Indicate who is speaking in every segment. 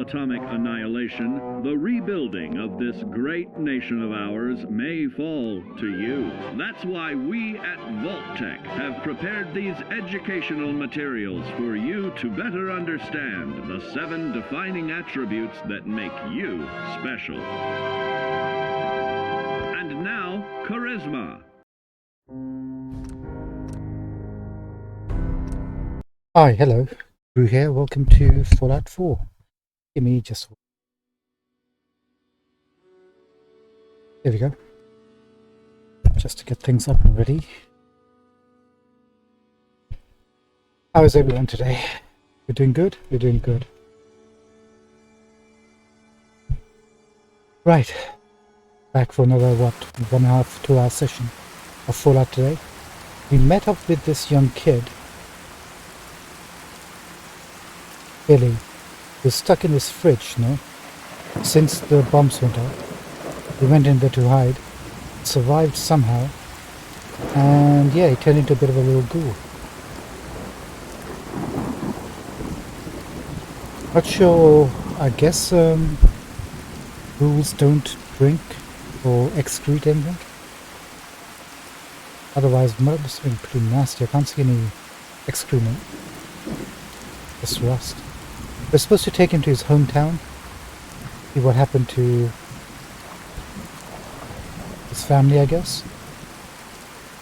Speaker 1: atomic annihilation, the rebuilding of this great nation of ours may fall to you. That's why we at Vault-Tec have prepared these educational materials for you to better understand the 7 defining attributes that make you special. And now, charisma.
Speaker 2: Hi, hello. Drew here. Welcome to Fallout 4. Give me just... There we go. Just to get things up and ready. How is everyone today? We're doing good? We're doing good. Right. Back for another, 1.5, 2 hour session of Fallout today. We met up with this young kid, Billy, was stuck in his fridge, since the bombs went off. He went in there to hide, survived somehow, and yeah, he turned into a bit of a little ghoul. Not sure, I guess ghouls don't drink or excrete anything. Otherwise, it must have been pretty nasty. I can't see any excrement. Just rust. We're supposed to take him to his hometown, see what happened to his family, I guess.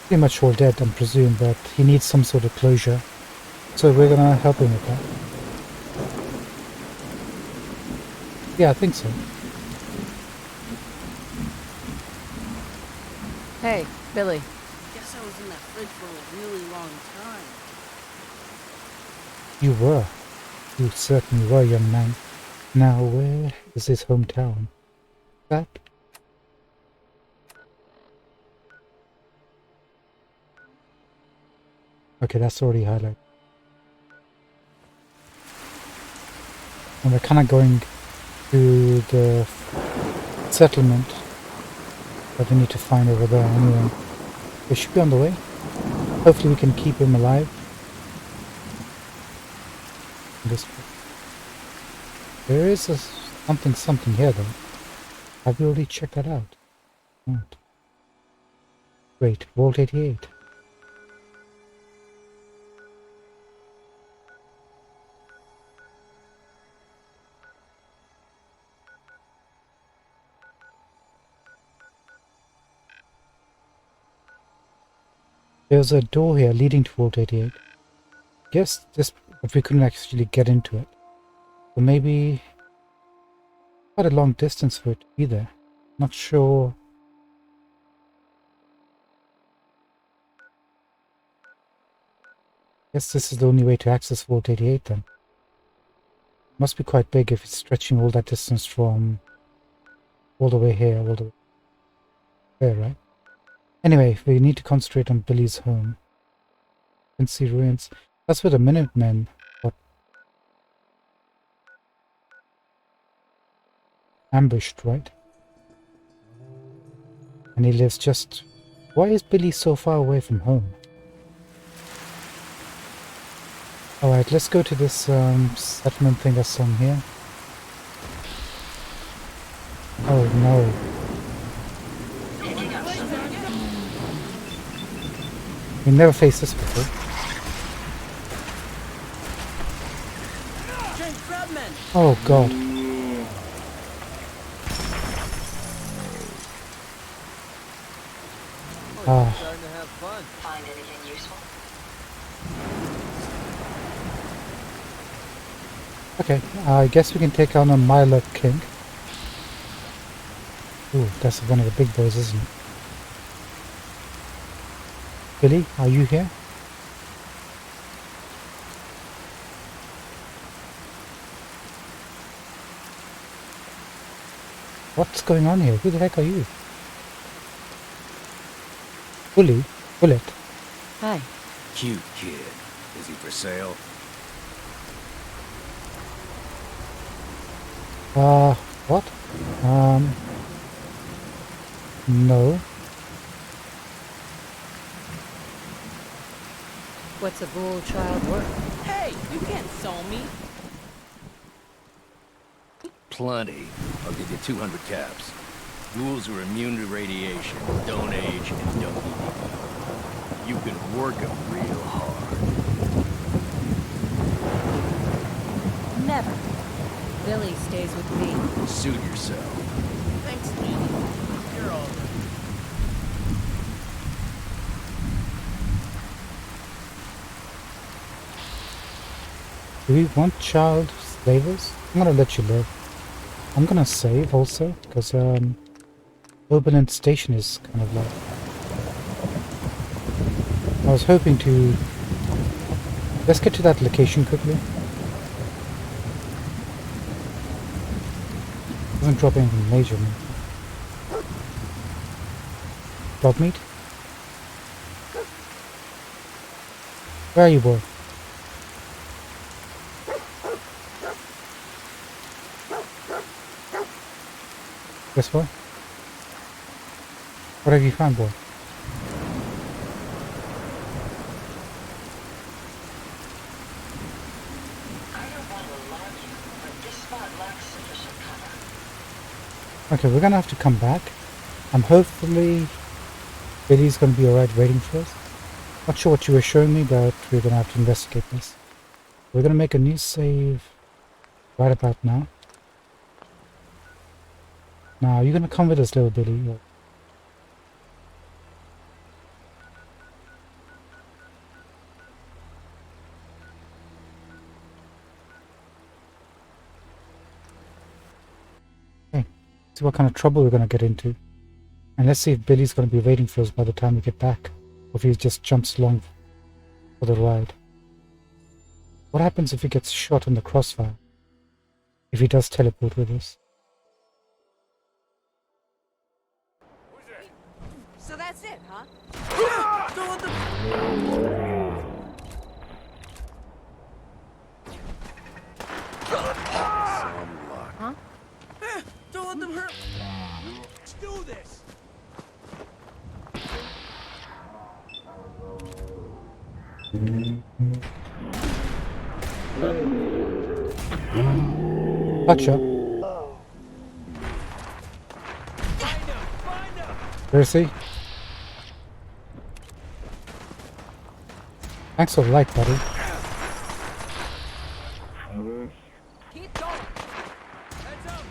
Speaker 2: Pretty much all dead, I presume, but he needs some sort of closure. So we're gonna help him with that. Yeah, I think so.
Speaker 3: Hey, Billy.
Speaker 4: Guess I was in that fridge for a really long time.
Speaker 2: You were. You certainly were, young man. Now, where is his hometown? That? Okay, that's already highlighted. And we're kind of going to the settlement that we need to find over there anyway. We should be on the way. Hopefully we can keep him alive. There is a something here though. Have you already checked that out? Right. Wait, Vault 88. There's a door here leading to Vault 88. Guess this, but we couldn't actually get into it. So maybe quite a long distance for it to be there. Not sure. Guess this is the only way to access Vault 88 then. Must be quite big if it's stretching all that distance from all the way here, all the way there, right? Anyway, we need to concentrate on Billy's home. Quincy ruins. That's where the Minutemen got ambushed, right? And he lives just... Why is Billy so far away from home? Alright, let's go to this settlement thing that's on here. Oh no. We never faced this before. Oh god.
Speaker 5: Find anything useful?
Speaker 2: Okay, I guess we can take on a Milo King. Ooh, that's one of the big boys, isn't it? Billy, are you here? What's going on here? Who the heck are you? Bullet.
Speaker 3: Hi.
Speaker 6: Cute kid. Is he for sale?
Speaker 2: What? No.
Speaker 3: What's a bull child worth?
Speaker 4: Hey, you can't sell me.
Speaker 6: Plenty. I'll give you 200 caps. Ghouls are immune to radiation, don't age, and don't eat. You can work them real hard.
Speaker 3: Never. Billy stays with me.
Speaker 6: Suit yourself.
Speaker 4: Thanks, Danny. You're all right.
Speaker 2: Do we want child slavers? I'm gonna let you live. I'm gonna save also, because Oberlin Station is kind of like... I was hoping to... Let's get to that location quickly. Doesn't drop anything major, man. Dog meat? Where are you, boy? This way? What have you found, boy?
Speaker 5: I don't want to alarm you, but this spot lacks sufficient cover.
Speaker 2: Okay, we're gonna have to come back. Hopefully Billy's gonna be alright waiting for us. Not sure what you were showing me, but we're gonna have to investigate this. We're gonna make a new save right about now. Now, you're gonna come with us, little Billy. Okay, see what kind of trouble we're gonna get into. And let's see if Billy's gonna be waiting for us by the time we get back. Or if he just jumps along for the ride. What happens if he gets shot in the crossfire? If he does teleport with us?
Speaker 4: So that's it, huh? Don't let them...
Speaker 3: Huh?
Speaker 4: Don't let them hurt. Let's do this.
Speaker 2: Gotcha. Where is he? Thanks for the light, buddy.
Speaker 4: Keep going. Heads up.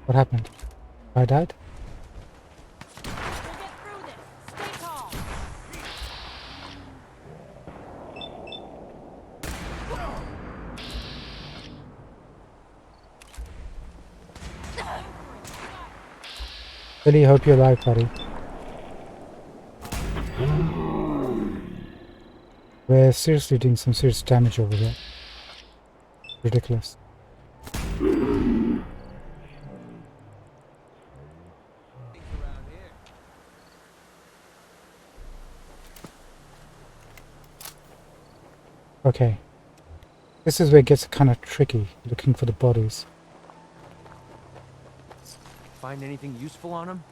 Speaker 2: What happened? I died?
Speaker 4: We'll get through this. Stay calm.
Speaker 2: Billy, hope you're alive, buddy. We're seriously doing some serious damage over here. Ridiculous. Okay. This is where it gets kind of tricky, looking for the bodies.
Speaker 6: Find anything useful on him?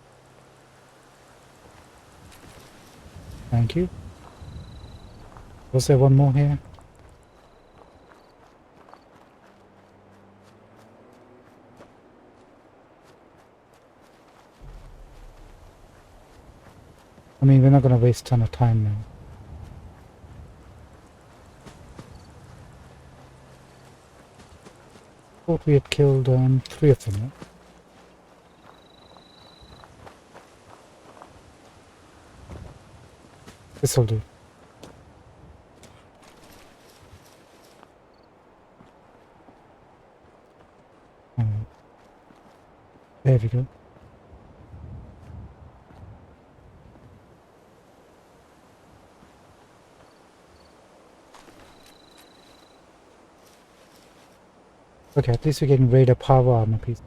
Speaker 2: Thank you. Was there one more here? I mean, we're not going to waste a ton of time now. Thought we had killed 3 of them. Yeah? This'll do. There we go. Okay, at least we're getting Raider power armor piece.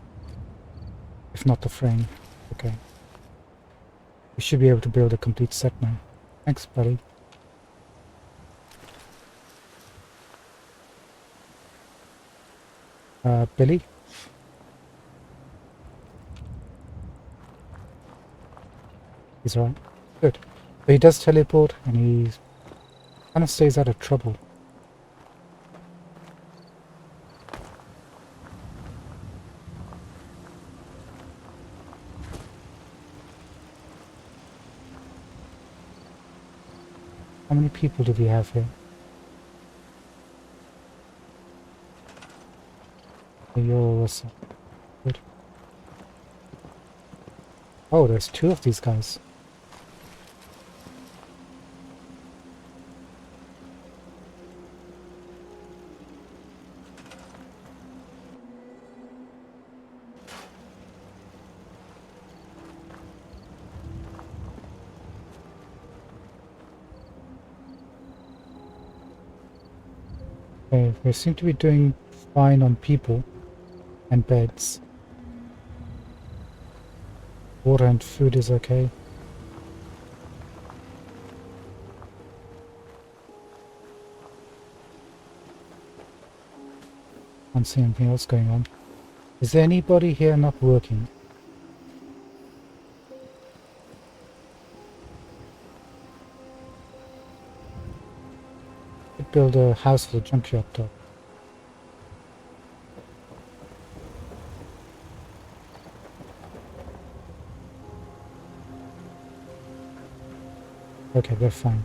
Speaker 2: If not the frame. Okay. We should be able to build a complete set now. Thanks, buddy. Billy? He's alright. Good. So he does teleport and he kind of stays out of trouble. How many people do we have here? You're also good. Oh, there's two of these guys. Okay, we seem to be doing fine on people and beds. Water and food is okay. Can't see anything else going on. Is there anybody here not working? Could build a house for the junkyard dog. Okay, they're fine.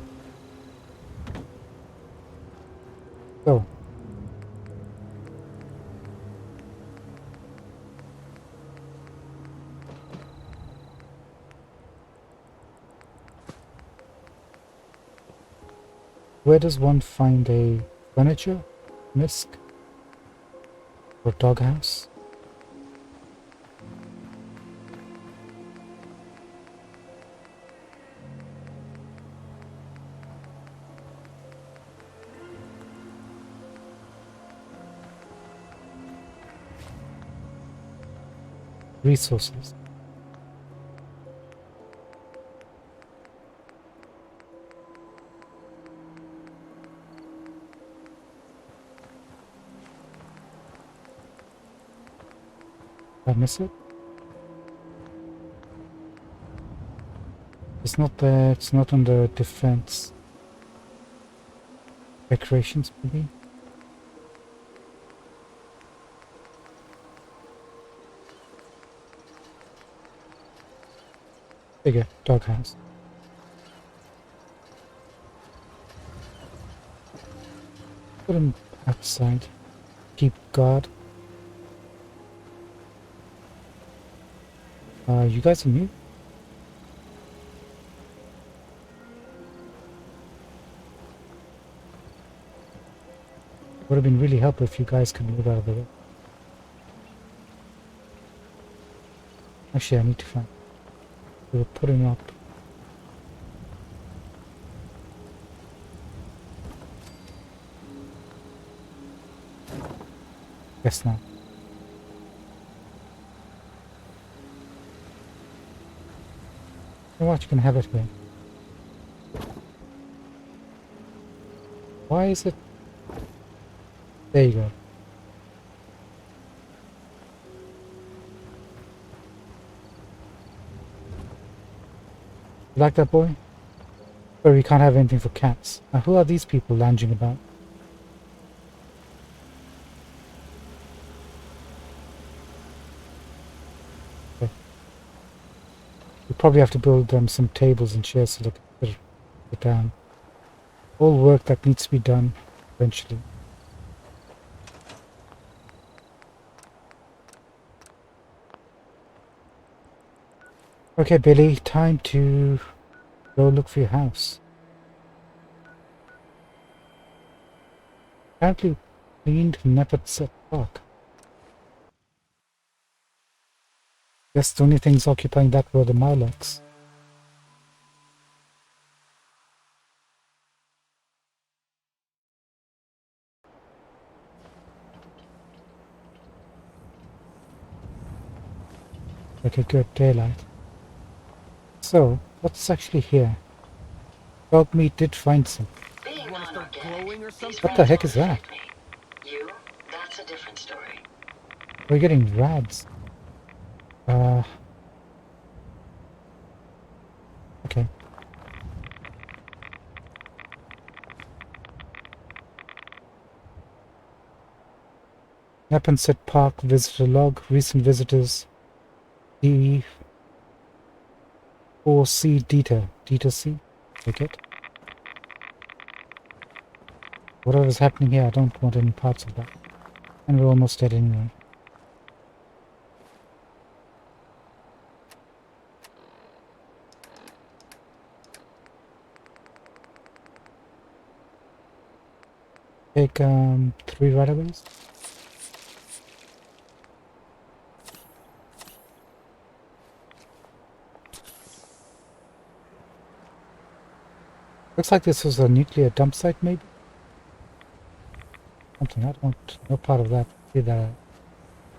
Speaker 2: So. Where does one find a furniture, misc, or doghouse? Resources. Did I miss it? It's not there, it's not under defense. Decorations, maybe? Bigger doghouse. Put him outside. Keep guard. You guys are new? Would have been really helpful if you guys could move out of the way. Actually, I need to find. We'll put him up. Yes, now. You know what? You can have it here. Why is it? There you go. You like that, boy? But we can't have anything for cats. Now, who are these people lounging about? Okay. We probably have to build them some tables and chairs so they can sit down. All work that needs to be done eventually. Okay, Billy, time to go look for your house. Apparently cleaned Nepotset Park. Guess the only things occupying that were the Molochs. Okay, good, daylight. So, what's actually here? Dog meat did find some.
Speaker 5: Being non-organic, these
Speaker 2: What the heck
Speaker 5: plants
Speaker 2: is that?
Speaker 5: won't affect me. You, that's a different story.
Speaker 2: We're getting rads. Okay. Neponset Park visitor log. Recent visitors. D4C Deta. Deta C. Take it. Whatever's happening here, I don't want any parts of that. And we're almost dead anyway. Take 3 right-of-ways. Looks like this was a nuclear dump site, maybe? Something, I don't want no part of that. See that.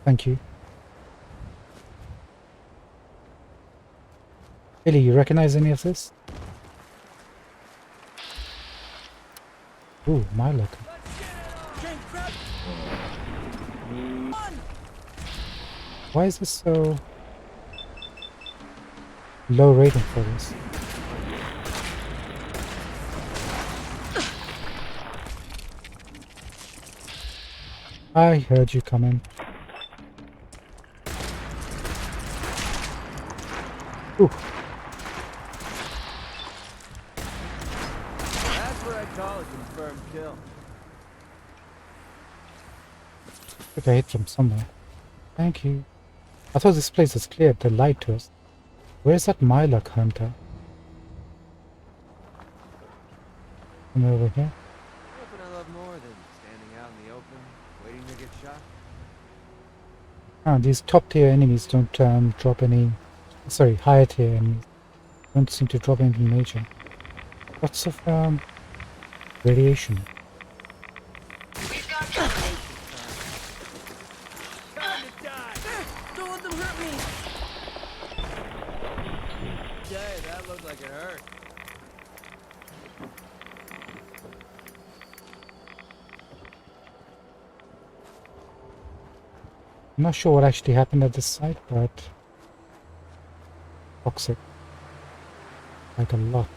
Speaker 2: Thank you. Billy, you recognize any of this? Ooh, my luck. Why is this so low rating for this? I heard you coming. Ooh.
Speaker 6: That's what I call a confirmed kill.
Speaker 2: I think I hit from somewhere. Thank you. I thought this place was cleared. They lied to us. Where's that Myluck hunter? Somewhere over here?
Speaker 6: Nothing I love more than standing out in the open, waiting to get shot.
Speaker 2: Ah, these top tier enemies don't drop any. Sorry, higher tier enemies don't seem to drop anything major. Lots of radiation.
Speaker 5: We've got company.
Speaker 6: Time to die!
Speaker 4: Don't let them hurt me!
Speaker 6: Jay, that looked like it hurt.
Speaker 2: I'm not sure what actually happened at this site, but toxic. Like a lot.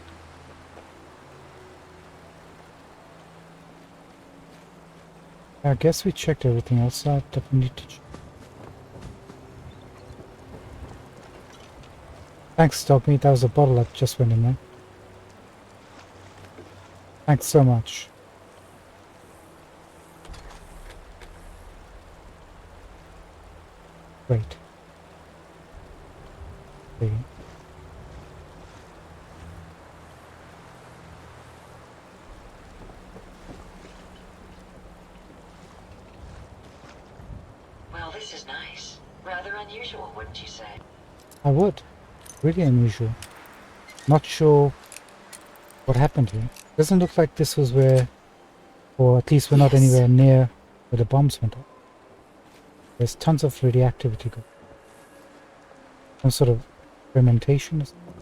Speaker 2: I guess we checked everything else out that we need to check. Thanks, Dogmeat. That was a bottle that just went in there. Thanks so much. Great. Okay.
Speaker 5: Well, this is nice. Rather unusual, wouldn't you say?
Speaker 2: I would. Really unusual. Not sure what happened here. Doesn't look like this was where, or at least we're not anywhere near where the bombs went off. There's tons of radioactivity going. Some sort of fermentation or something.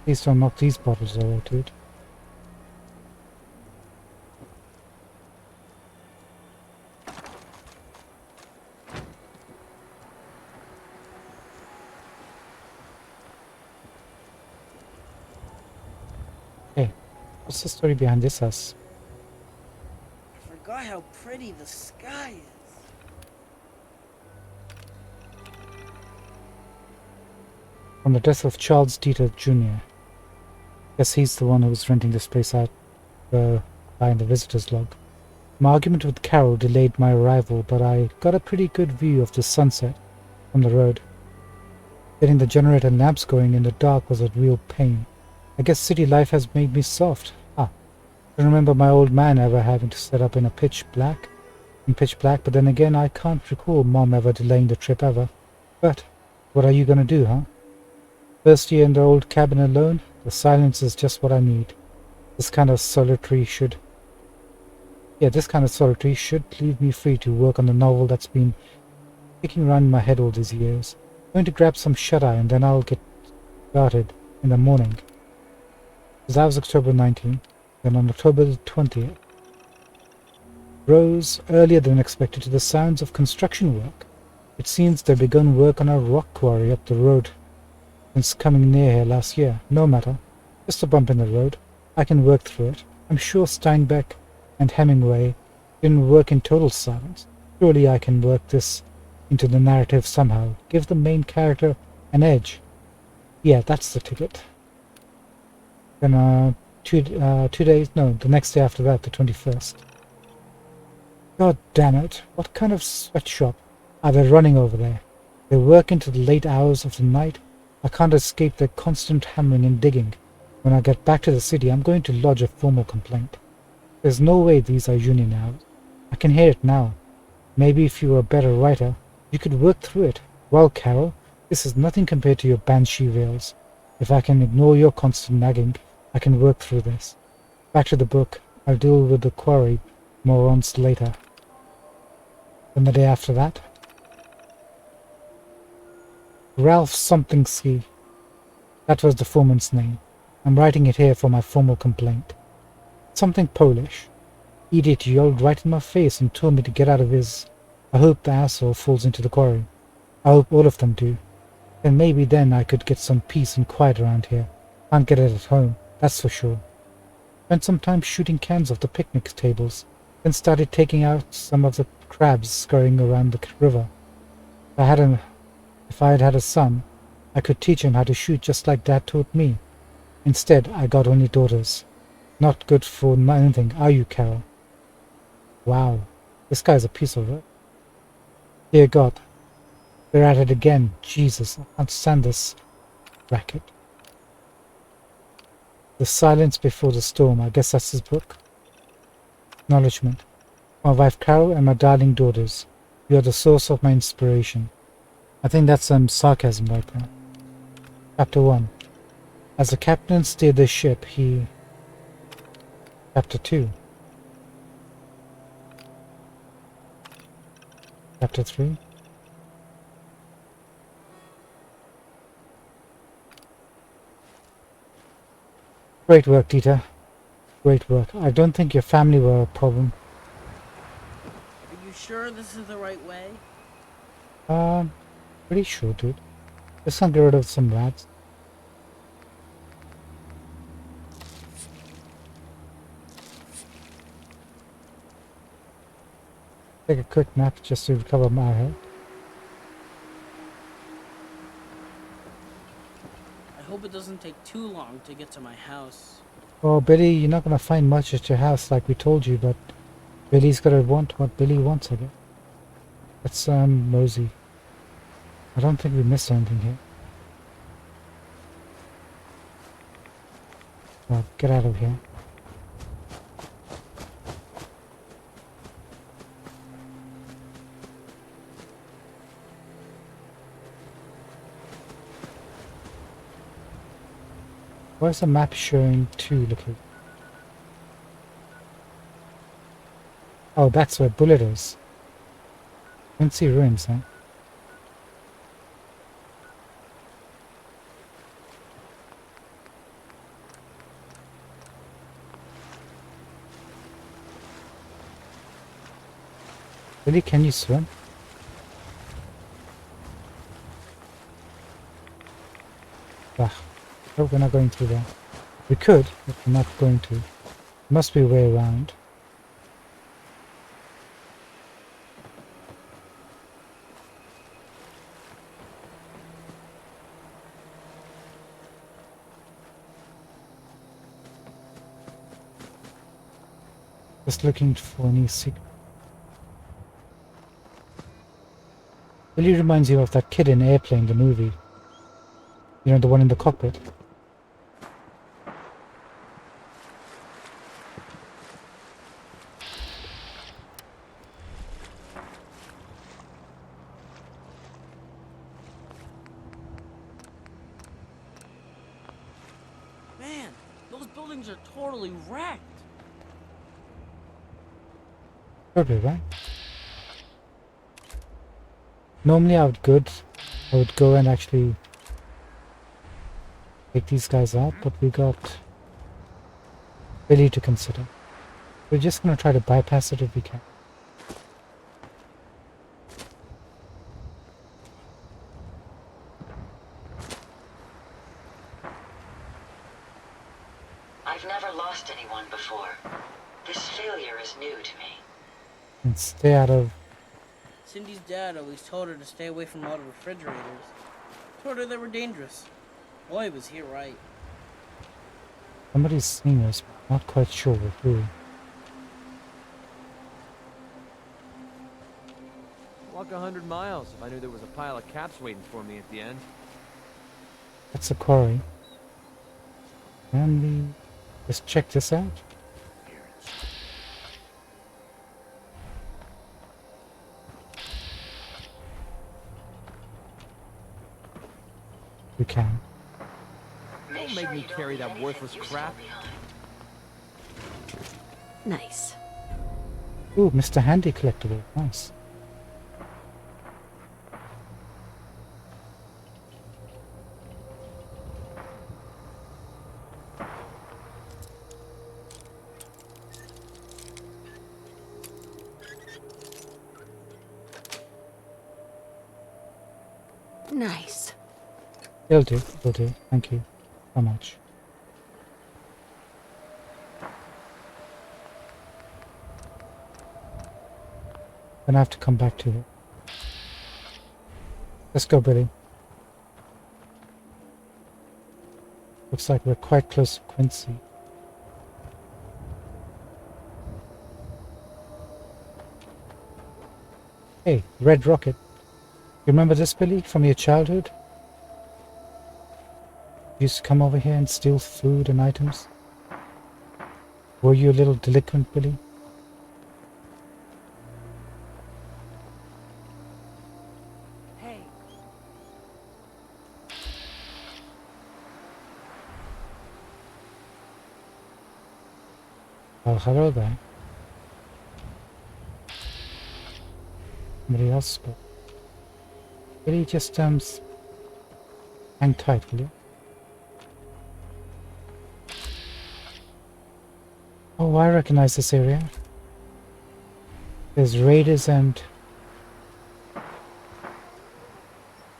Speaker 2: Please don't knock these bottles over, dude. Hey, what's the story behind this house?
Speaker 4: I forgot how pretty the sky is.
Speaker 2: From the death of Charles Dieter Jr. Guess he's the one who was renting this place out by in the visitor's log. My argument with Carol delayed my arrival, but I got a pretty good view of the sunset from the road. Getting the generator and lamps going in the dark was a real pain. I guess city life has made me soft. I remember my old man ever having to set up in pitch black, but then again I can't recall Mom ever delaying the trip ever. But what are you gonna do, huh? First year in the old cabin alone, the silence is just what I need. This kind of solitary should leave me free to work on the novel that's been kicking around in my head all these years. I'm going to grab some shut-eye and then I'll get started in the morning. Because that was October 19th. Then on October the 20th, rose earlier than expected to the sounds of construction work. It seems they've begun work on a rock quarry up the road since coming near here last year. No matter. Just a bump in the road. I can work through it. I'm sure Steinbeck and Hemingway didn't work in total silence. Surely I can work this into the narrative somehow. Give the main character an edge. Yeah, that's the ticket. Then, 2 days? No, the next day after that, the 21st. God damn it. What kind of sweatshop are they running over there? They work into the late hours of the night. I can't escape their constant hammering and digging. When I get back to the city, I'm going to lodge a formal complaint. There's no way these are union hours. I can hear it now. Maybe if you were a better writer, you could work through it. Well, Carol, this is nothing compared to your banshee rails. If I can ignore your constant nagging, I can work through this. Back to the book. I'll deal with the quarry morons later. Then the day after that, Ralph Somethingski. That was the foreman's name. I'm writing it here for my formal complaint. Something Polish. Idiot yelled right in my face and told me to get out of his. I hope the asshole falls into the quarry. I hope all of them do. And maybe then I could get some peace and quiet around here. Can't get it at home, that's for sure. Spent some time shooting cans off the picnic tables, then started taking out some of the crabs scurrying around the river. If I had had a son, I could teach him how to shoot just like Dad taught me. Instead, I got only daughters. Not good for anything, are you, Carol? Wow, this guy's a piece of work. Dear God, they're at it again. Jesus, I can't stand this racket. The Silence Before the Storm, I guess that's his book. Acknowledgement. My wife Carol and my darling daughters. You are the source of my inspiration. I think that's some sarcasm right there. Chapter 1. As the captain steered the ship, he... Chapter 2. Chapter 3. Great work, Dieter. Great work. I don't think your family were a problem.
Speaker 4: Are you sure this is the right way?
Speaker 2: Pretty sure, dude. Just gonna get rid of some rats. Take a quick nap just to recover my health.
Speaker 4: I hope it doesn't take too long to get to my house.
Speaker 2: Well, Billy, you're not gonna find much at your house like we told you, but Billy's gotta want what Billy wants, I guess. Let's, mosey. I don't think we missed anything here. Well, get out of here. Why is the map showing 2 locations? Oh, that's where Bullet is. Quincy ruins, huh? Really, can you swim? Ah, oh, we're not going through there. We could, but we're not going to. Must be a way around. Just looking for any secret. Really reminds you of that kid in Airplane, the movie. You know, the one in the cockpit.
Speaker 4: Man, those buildings are totally wrecked.
Speaker 2: Totally, right? Normally I would go and actually take these guys out, but we got Billy to consider. We're just gonna try to bypass it if we can.
Speaker 5: never lost anyone before. This failure is new to me.
Speaker 2: And stay out of...
Speaker 4: Cindy's dad always told her to stay away from all the refrigerators. Told her they were dangerous. Boy, was he right.
Speaker 2: Somebody's seeing us, but not quite sure who.
Speaker 7: Walk 100 miles if I knew there was a pile of caps waiting for me at the end.
Speaker 2: That's a quarry. And we... Let's check this out. We can.
Speaker 7: Don't make me carry that worthless crap.
Speaker 3: Nice.
Speaker 2: Ooh, Mr. Handy collectible. Nice.
Speaker 3: Nice.
Speaker 2: Will do, will do. Thank you so much. Then I have to come back to it. Let's go, Billy. Looks like we're quite close to Quincy. Hey, red rocket. You remember this, Billy, from your childhood? You used to come over here and steal food and items? Were you a little delinquent, Billy?
Speaker 3: Hey.
Speaker 2: Oh, hello there. Somebody else spoke. Billy, just hang tight, will you? Oh, I recognize this area. There's raiders and...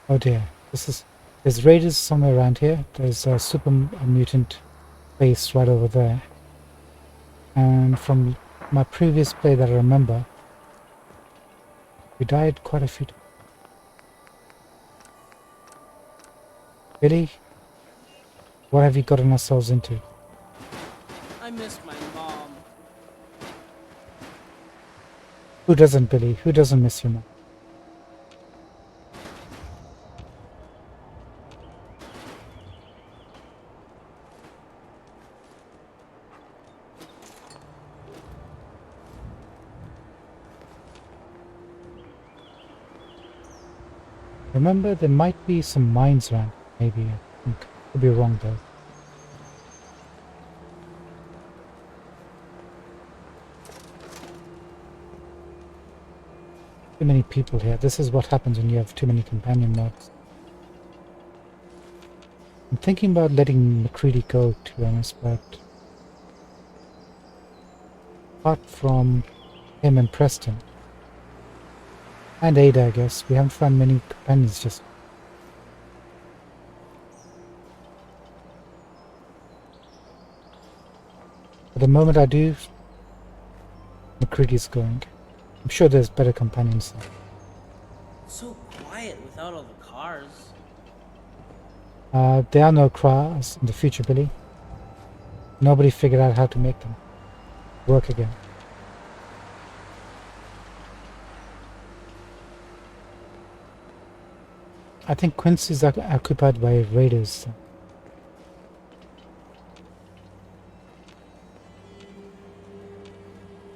Speaker 2: Oh dear, there's raiders somewhere around here. There's a super mutant base right over there. And from my previous play that I remember, we died quite a few times. Billy, what have you gotten ourselves into?
Speaker 4: I miss my mom.
Speaker 2: Who doesn't, Billy? Who doesn't miss your mom? Remember, there might be some mines around. Maybe, I think. Could be wrong though. Too many people here. This is what happens when you have too many companion mods. I'm thinking about letting McCready go, to be honest, but apart from him and Preston and Ada, I guess, we haven't found many companions just. The moment I do, McCready's going. I'm sure there's better companions there.
Speaker 4: So quiet without all the cars.
Speaker 2: There are no cars in the future, Billy. Nobody figured out how to make them work again. I think Quincy's occupied by raiders.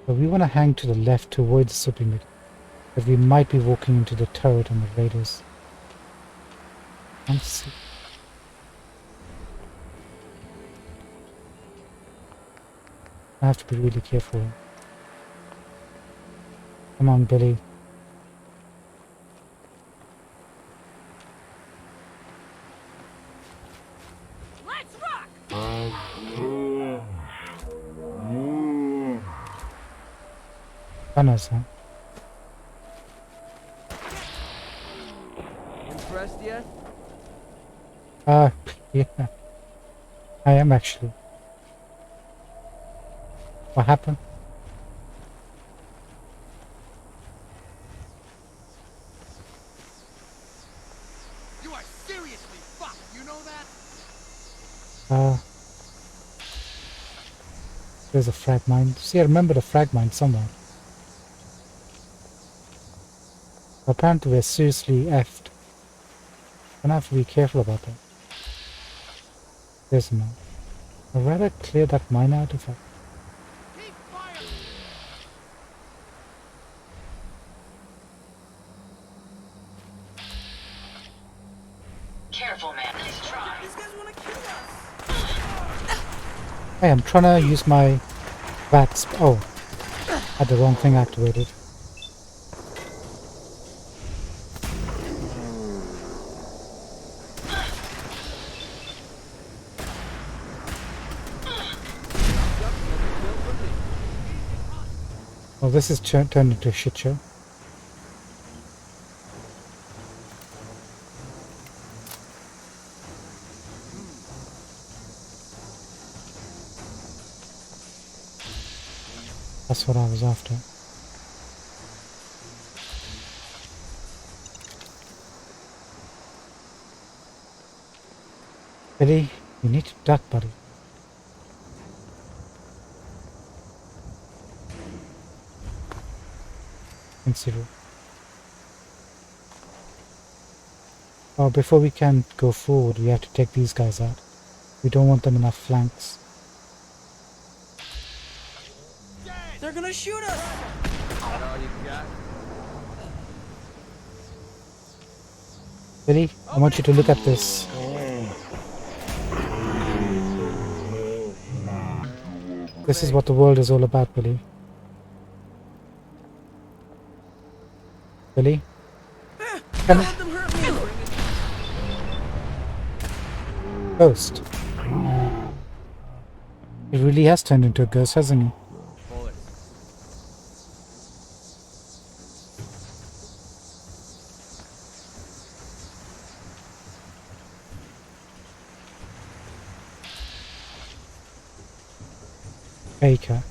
Speaker 2: So we want to hang to the left to avoid the supermutant, but we might be walking into the turret on the raiders. Let's see. I have to be really careful. Come on, Billy.
Speaker 3: Let's rock!
Speaker 2: Gunners, huh?
Speaker 7: Impressed yet?
Speaker 2: Yeah. I am actually. What happened?
Speaker 8: You are seriously fucked, you know that?
Speaker 2: There's a frag mine. See, I remember the frag mine somewhere. Apparently we're seriously effed. Gonna have to be careful about that. There's a mine. I'd rather clear that mine out if I...
Speaker 8: Keep fire!
Speaker 5: Careful, man. Nice try.
Speaker 4: These guys want to kill us.
Speaker 2: Hey, I'm trying to use my VATS. Oh, had the wrong thing activated. Well, this is turned into a shit show. That's what I was after. Billy, you need to duck, buddy. Quincy. Oh, before we can go forward, we have to take these guys out. We don't want them in our flanks.
Speaker 4: They're gonna shoot us.
Speaker 7: That all you got?
Speaker 2: Billy, I want you to look at this. This is what the world is all about, Billy. Billy?
Speaker 4: Don't let them hurt me.
Speaker 2: Ghost. He really has turned into a ghost, hasn't he?
Speaker 7: Bullets.
Speaker 2: Baker.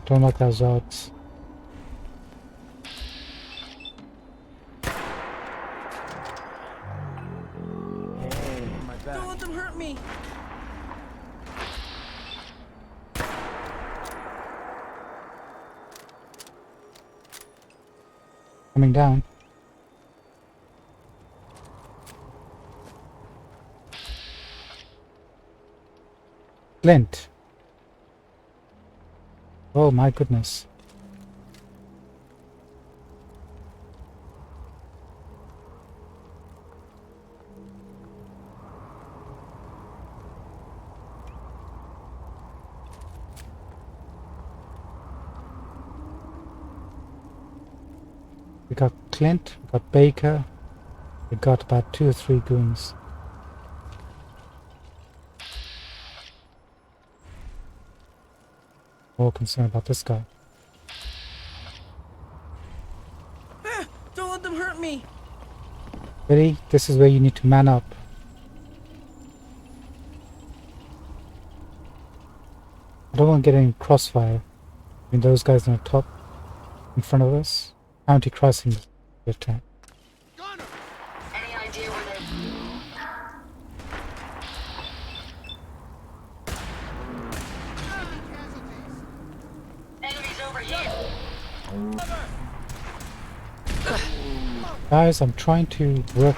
Speaker 2: Don't like those odds.
Speaker 7: My back.
Speaker 4: Don't let them hurt me.
Speaker 2: Coming down. Flint. Oh my goodness. We got Clint, we got Baker, we got about 2 or 3 goons. More concerned about this guy.
Speaker 4: Don't let them hurt me.
Speaker 2: Billy, this is where you need to man up. I don't want to get any crossfire. I mean, those guys on the top, in front of us. County crossing the attack.
Speaker 8: Gunner!
Speaker 5: Any idea where they... Enemies over here!
Speaker 2: Guys, I'm trying to work.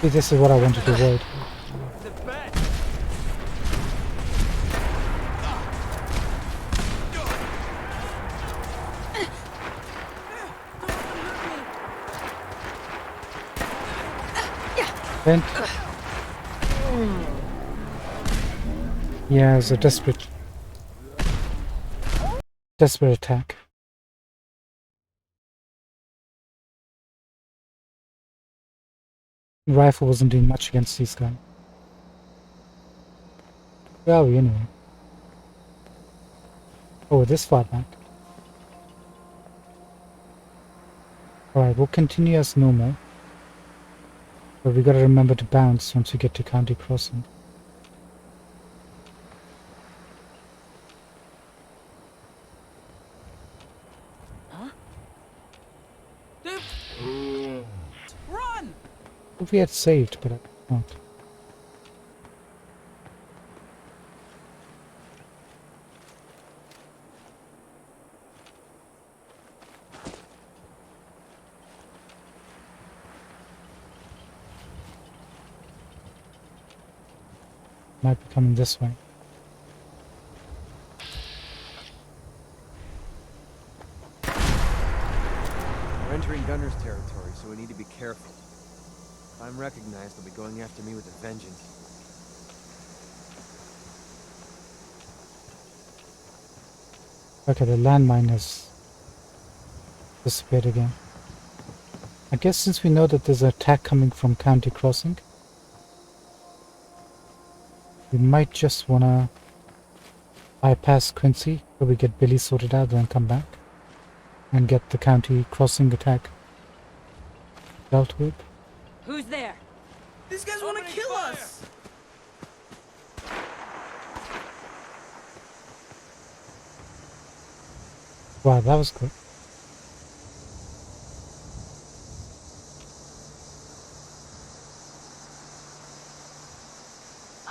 Speaker 2: See, this is what I wanted to avoid.
Speaker 7: The bet.
Speaker 2: Then, yeah, it was a desperate attack. Rifle wasn't doing much against these guys. Where are we anyway? Oh, this far back. Alright, we'll continue as normal. But we gotta remember to bounce once we get to County Crossing.
Speaker 4: Huh? Dude! Run!
Speaker 2: If we had saved, but I don't. Might be coming this way.
Speaker 7: We're entering Gunner's territory, so we need to be careful. If I'm recognized, they'll be going after me with a vengeance.
Speaker 2: Okay, the landmine has disappeared again. I guess since we know that there's an attack coming from County Crossing, we might just wanna bypass Quincy, so we get Billy sorted out, then come back and get the County Crossing attack dealt with.
Speaker 3: Who's there?
Speaker 4: These guys want to kill us!
Speaker 2: Wow, that was good.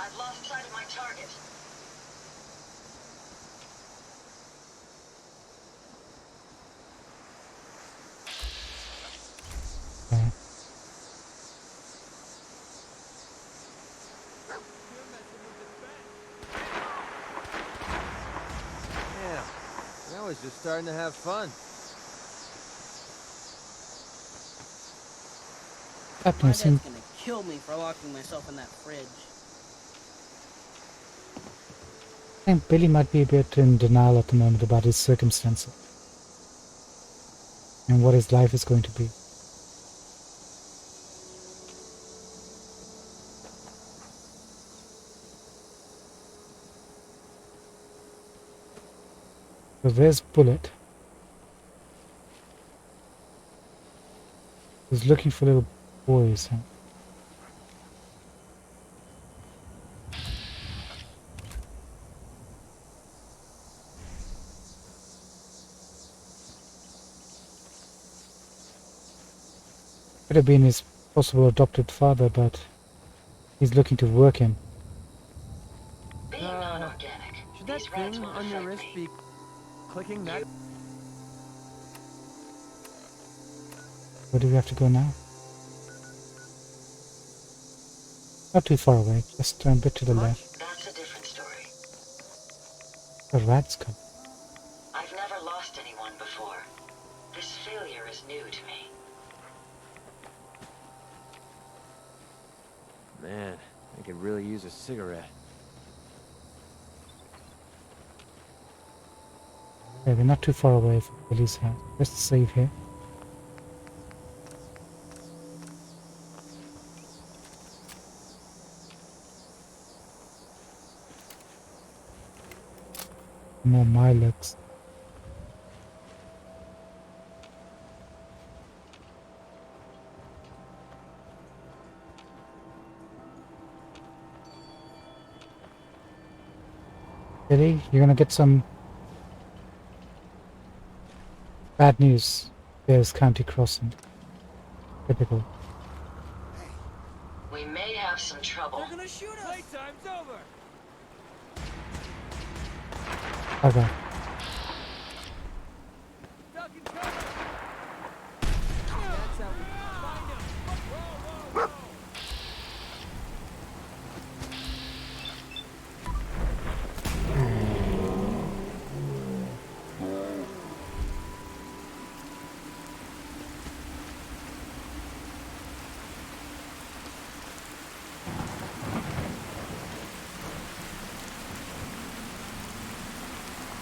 Speaker 5: I've lost sight of my target.
Speaker 2: Okay.
Speaker 7: Yeah, now was just starting to have fun.
Speaker 4: My
Speaker 2: Happening
Speaker 4: dad's
Speaker 2: seems
Speaker 4: gonna kill me for locking myself in that fridge.
Speaker 2: I think Billy might be a bit in denial at the moment about his circumstances and what his life is going to be. So there's Bullet. He's looking for little boys. Huh? Could have been his possible adopted father, but he's looking to work him.
Speaker 5: Being non-organic,
Speaker 7: Should that
Speaker 5: these rats
Speaker 7: thing
Speaker 5: won't
Speaker 7: on your
Speaker 5: affect
Speaker 7: wrist
Speaker 5: me.
Speaker 7: be clicking that?
Speaker 2: Where do we have to go now? Not too far away, just a bit to the left.
Speaker 5: That's a different story.
Speaker 2: The rats come.
Speaker 5: I've never lost anyone before. This failure is new to me.
Speaker 7: Man, I could really use a cigarette.
Speaker 2: Okay, we're not too far away from Billy's house. Let's save here. More Milex. Billy, you're gonna get some bad news. There's County Crossing. Typical.
Speaker 5: We may have some trouble.
Speaker 4: They're gonna shoot us!
Speaker 7: Playtime's over!
Speaker 2: Okay.
Speaker 7: Duck and cover! That's how we find him! Whoa, whoa, whoa!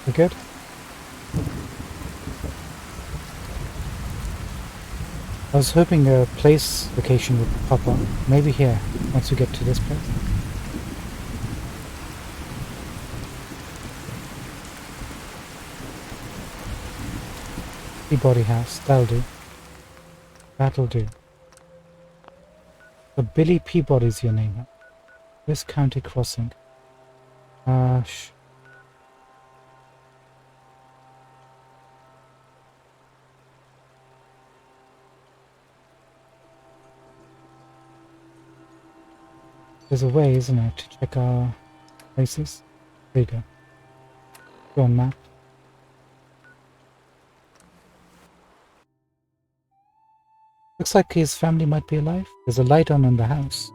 Speaker 2: We good? I was hoping a place location would pop up. Maybe here, once we get to this place. Peabody House, that'll do. That'll do. So Billy Peabody's your name, huh? This county crossing. There's a way, isn't it, to check our places? There you go. Go on map. Looks like his family might be alive. There's a light on in the house.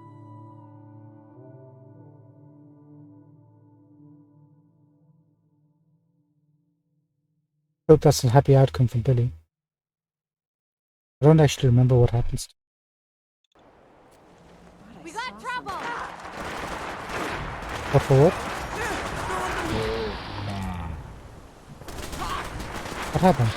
Speaker 2: Hope that's a happy outcome for Billy. I don't actually remember what happens.
Speaker 3: We got trouble!
Speaker 2: What for what? What happened?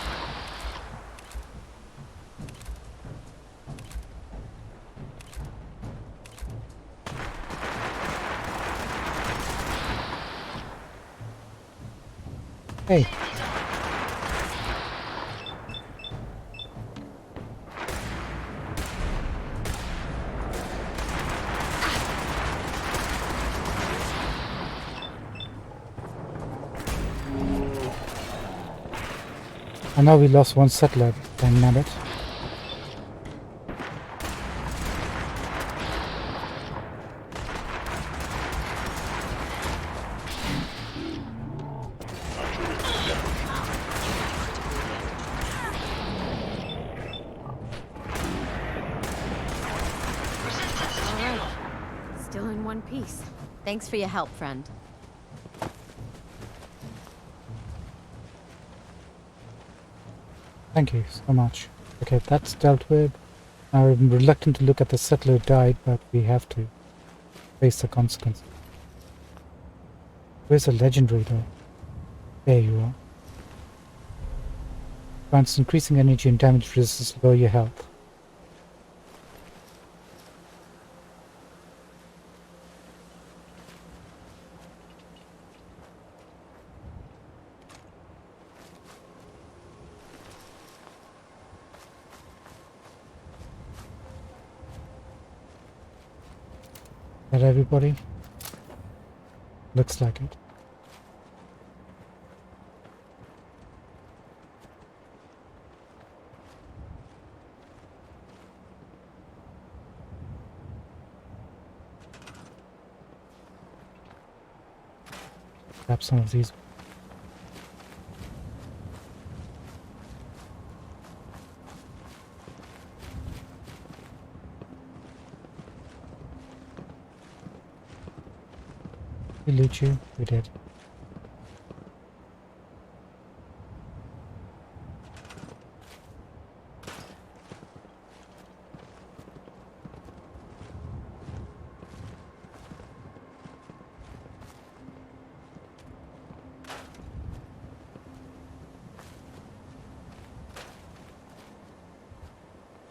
Speaker 2: Hey. I know we lost one settler, damn it.
Speaker 3: Still in one piece. Thanks for your help, friend.
Speaker 2: Thank you so much. Okay, that's dealt with. I'm reluctant to look at the settler who died, but we have to face the consequences. Where's the legendary though? There you are. Grants increasing energy and damage resistance, lower your health. That everybody? Looks like it. Grab some of these. We loot you? We did.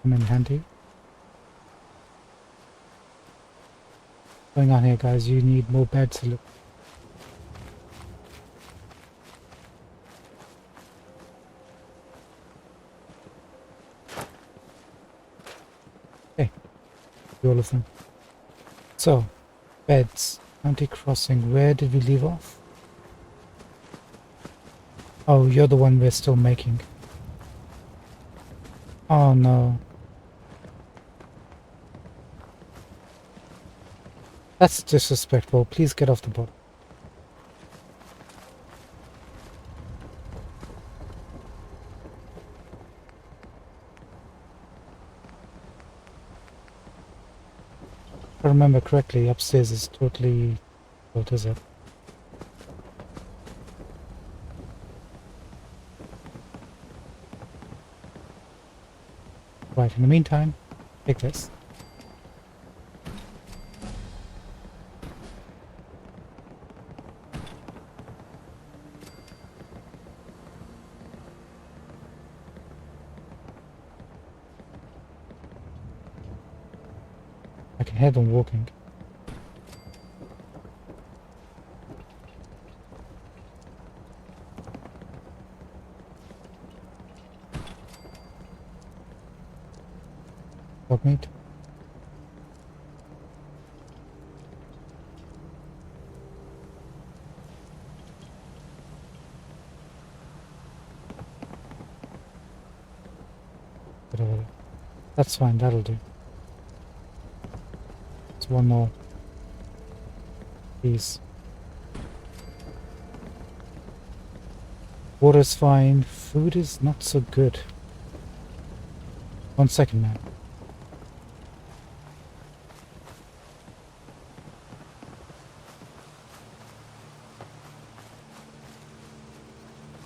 Speaker 2: Come in handy. What's going on here, guys? You need more beds to look. Okay, do all of them. So, beds, county crossing. Where did we leave off? Oh, you're the one we're still making. Oh no. That's disrespectful. Please get off the boat. If I remember correctly, upstairs is totally... what is it? Right, in the meantime, take this. I can hear them walking. Dog meat. Whatever. That's fine, that'll do. It's one more. Please. Water's fine. Food is not so good. 1 second, man.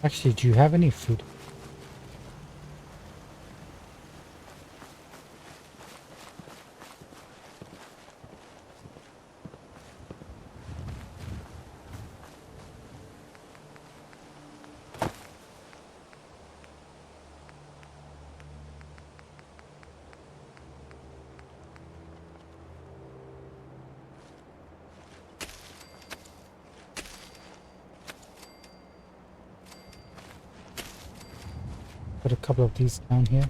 Speaker 2: Actually, do you have any food? Put a couple of these down here.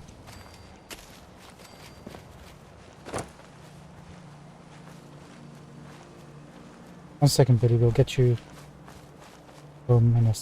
Speaker 2: One second, Billy, we'll get you home in a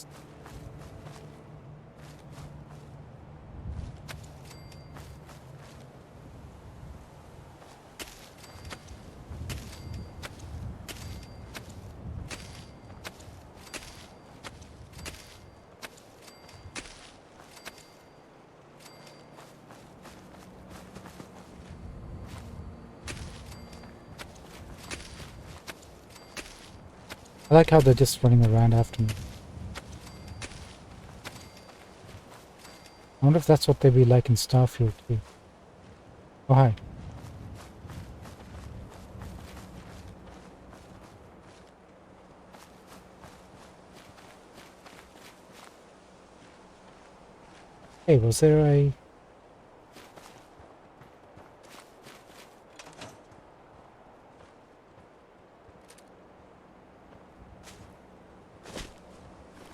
Speaker 2: I like how they're just running around after me. I wonder if that's what they'd be like in Starfield too. Oh, hi. Hey, was there a...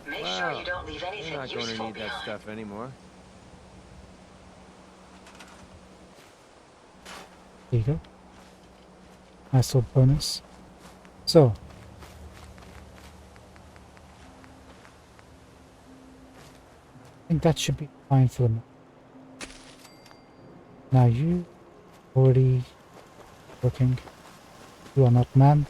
Speaker 5: Make sure you don't leave anything
Speaker 7: We're not going to
Speaker 5: useful
Speaker 7: need that
Speaker 5: behind.
Speaker 7: stuff anymore.
Speaker 2: There you go. Nice little bonus. So. I think that should be fine for them. Now you already working. You are not man.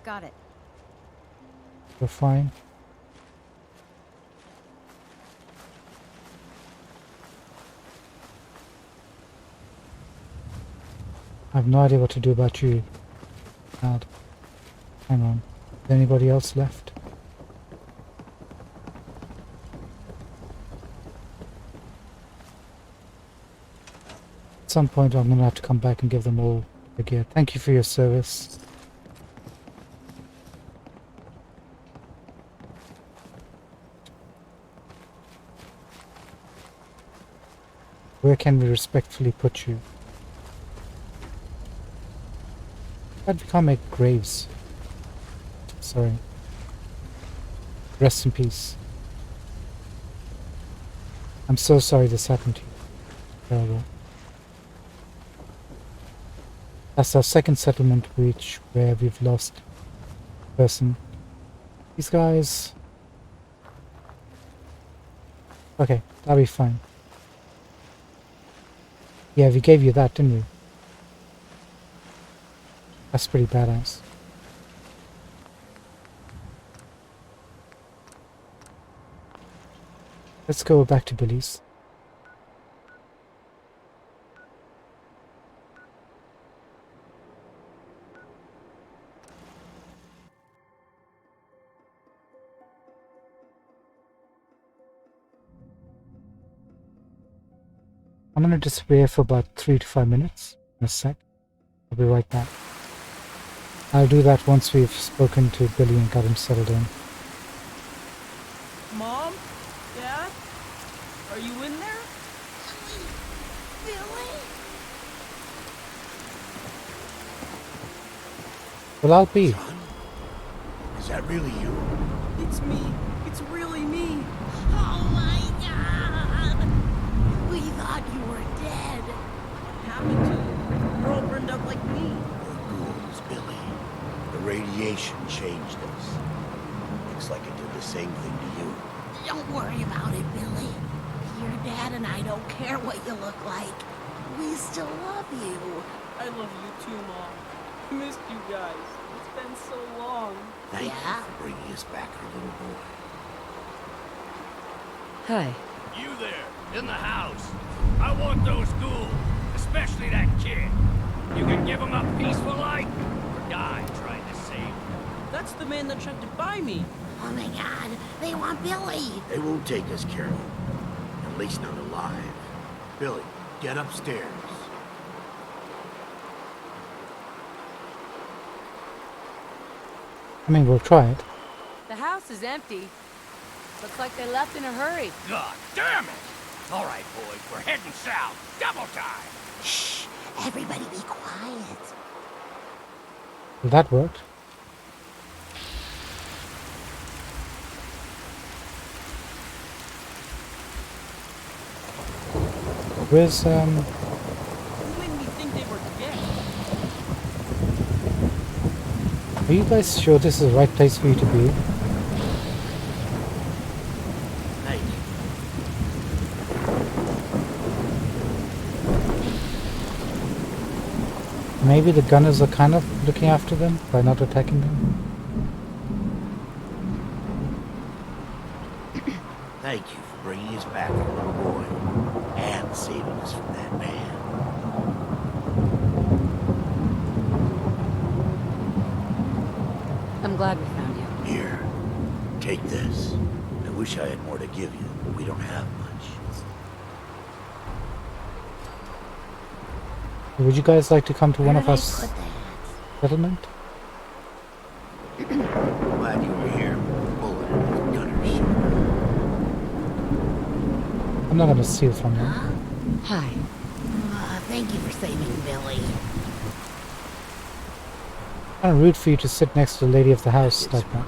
Speaker 3: Got it.
Speaker 2: You're fine. I have no idea what to do about you. Bad. Hang on. Is there anybody else left? At some point I'm going to have to come back and give them all the gear. Thank you for your service. Where can we respectfully put you? But we can't make graves. Sorry. Rest in peace. I'm so sorry this happened to you. Terrible. That's our second settlement breach where we've lost a person. These guys... Okay, that'll be fine. Yeah, we gave you that, didn't we? That's pretty badass. Let's go back to Billy's. I'm gonna disappear for about 3 to 5 minutes. In a sec. I'll be right back. I'll do that once we've spoken to Billy and got him settled in.
Speaker 4: Mom? Dad? Are you in there?
Speaker 2: Well, I'll be.
Speaker 8: Son? Is that really you?
Speaker 4: It's me. It's really me.
Speaker 9: Oh my god! We thought you were dead.
Speaker 4: What happened to you? You're all burned up like me.
Speaker 8: We're ghouls, Billy. The radiation changed us. Looks like it did the same thing to you.
Speaker 9: Don't worry about it, Billy. Your dad and I don't care what you look like. We still love you.
Speaker 4: I love you too, Mom. I missed you guys. It's been so long.
Speaker 8: Thank
Speaker 9: Yeah?
Speaker 8: you for bringing us back our little boy.
Speaker 3: Hi.
Speaker 6: You there, in the house. I want those ghouls, especially that kid. You can give him a peaceful life, or die trying to save him.
Speaker 4: That's the man that tried to buy me.
Speaker 9: Oh my god, they want Billy.
Speaker 8: They won't take us, Carol. At least not alive. Billy, get upstairs.
Speaker 2: I mean, we'll try it.
Speaker 3: The house is empty. Looks like they left in a hurry.
Speaker 6: God damn it! All right, boys, we're heading south. Double time!
Speaker 9: Shh, everybody be quiet.
Speaker 2: Well, that worked. Where's,
Speaker 4: You made me think they were dead.
Speaker 2: are you guys sure this is the right place for you to be?
Speaker 8: Thank you.
Speaker 2: Maybe the gunners are kind of looking after them by not attacking them?
Speaker 8: Thank you for bringing us back our little boy. And saving us from that man.
Speaker 3: I'm glad we found you.
Speaker 8: Here, take this. I wish I had more to give you, but we don't have much.
Speaker 2: Would you guys like to come to one
Speaker 9: Where
Speaker 2: of
Speaker 9: did I
Speaker 2: us
Speaker 9: put that?
Speaker 2: settlement?
Speaker 8: Glad you were here. Bullet in his gunner's shoulder.
Speaker 2: I'm not going to steal from them.
Speaker 9: Huh?
Speaker 3: Hi.
Speaker 9: Thank you for saving Billy.
Speaker 2: Kind of rude for you to sit next to the lady of the house
Speaker 8: Get
Speaker 2: like
Speaker 8: some
Speaker 2: that.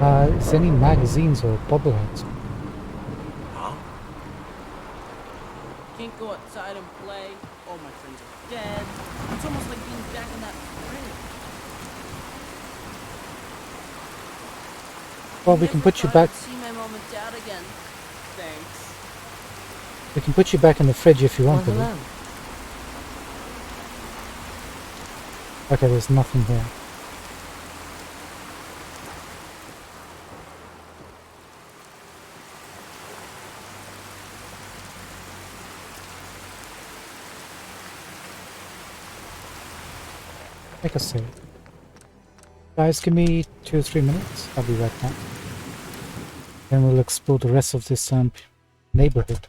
Speaker 8: ammo.
Speaker 2: Is there any magazines or bobbleheads?
Speaker 8: Huh?
Speaker 4: Can't go outside and play. All my friends are dead. It's almost like being back in that fridge.
Speaker 2: Well, we can put you
Speaker 4: Never
Speaker 2: back.
Speaker 4: thought I'd see my mom and dad again. Thanks.
Speaker 2: We can put you back in the fridge if you
Speaker 3: Well,
Speaker 2: want, Billy.
Speaker 3: hello.
Speaker 2: Okay, there's nothing here. Make a save. Guys, give me 2 or 3 minutes. I'll be right back. Then we'll explore the rest of this neighborhood.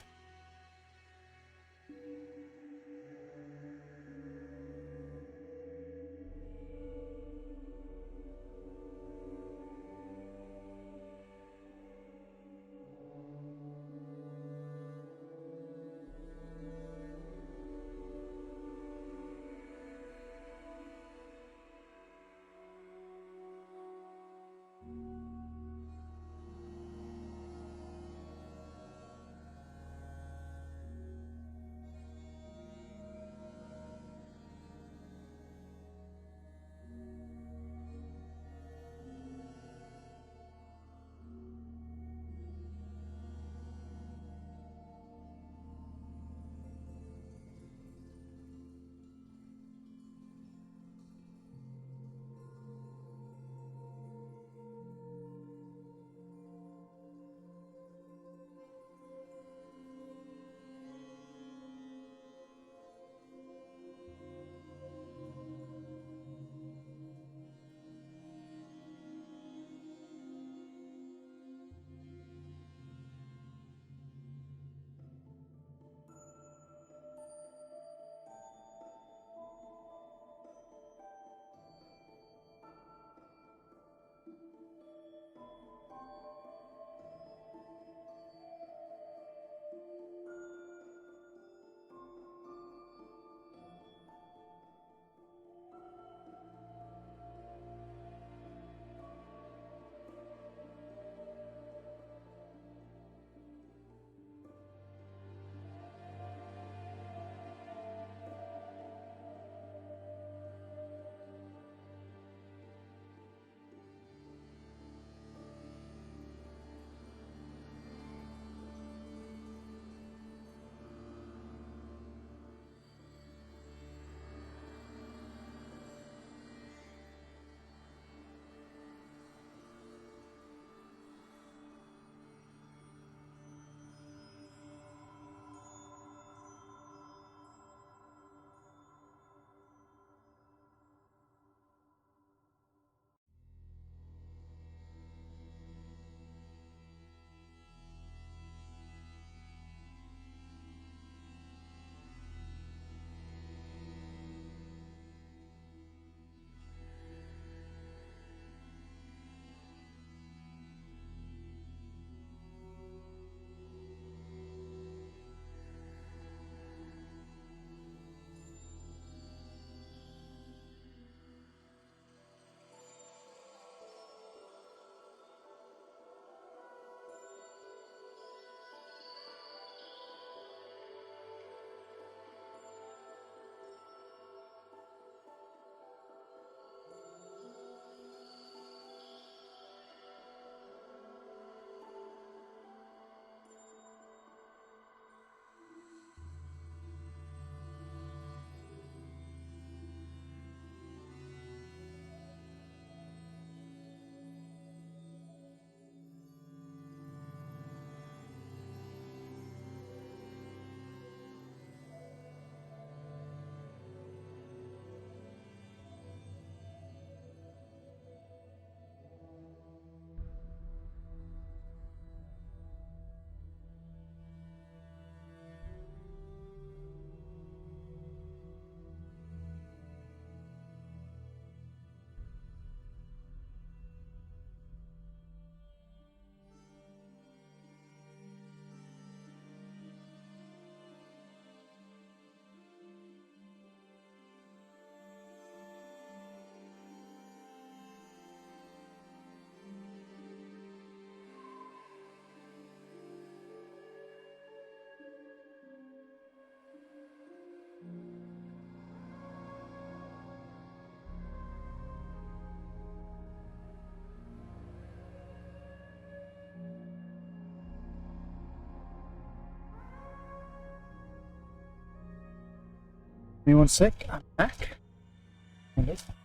Speaker 2: Give me 1 sec. I'm back.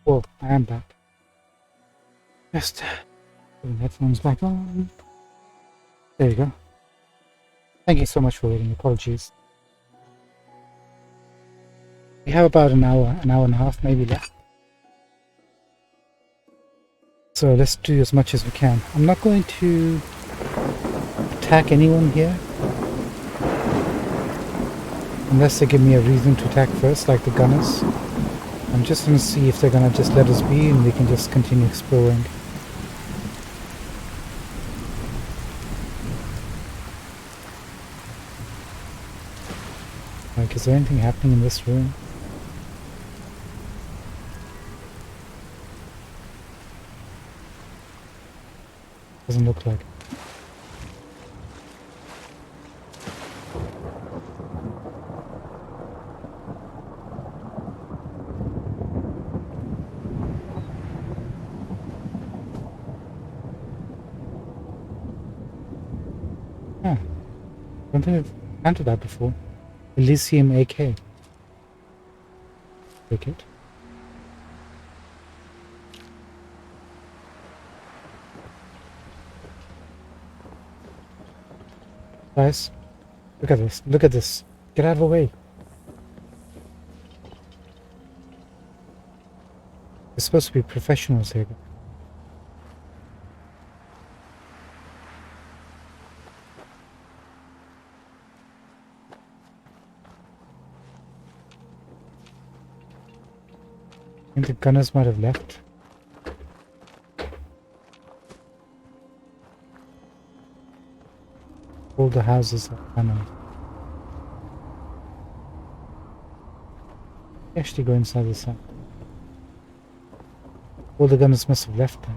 Speaker 2: Oh, I am back. Just putting headphones back on. There you go. Thank you so much for waiting. Apologies. We have about an hour and a half maybe left. So let's do as much as we can. I'm not going to attack anyone here. Unless they give me a reason to attack first, like the gunners. I'm just going to see if they're going to just let us be and we can just continue exploring. Like, is there anything happening in this room? Doesn't look like it. Huh. I don't think I've encountered that before. Elysium AK. Take it. Guys, look at this. Look at this. Get out of the way. We're supposed to be professionals here. I think the gunners might have left. All the houses are gunned. Actually go inside the site. All the gunners must have left then.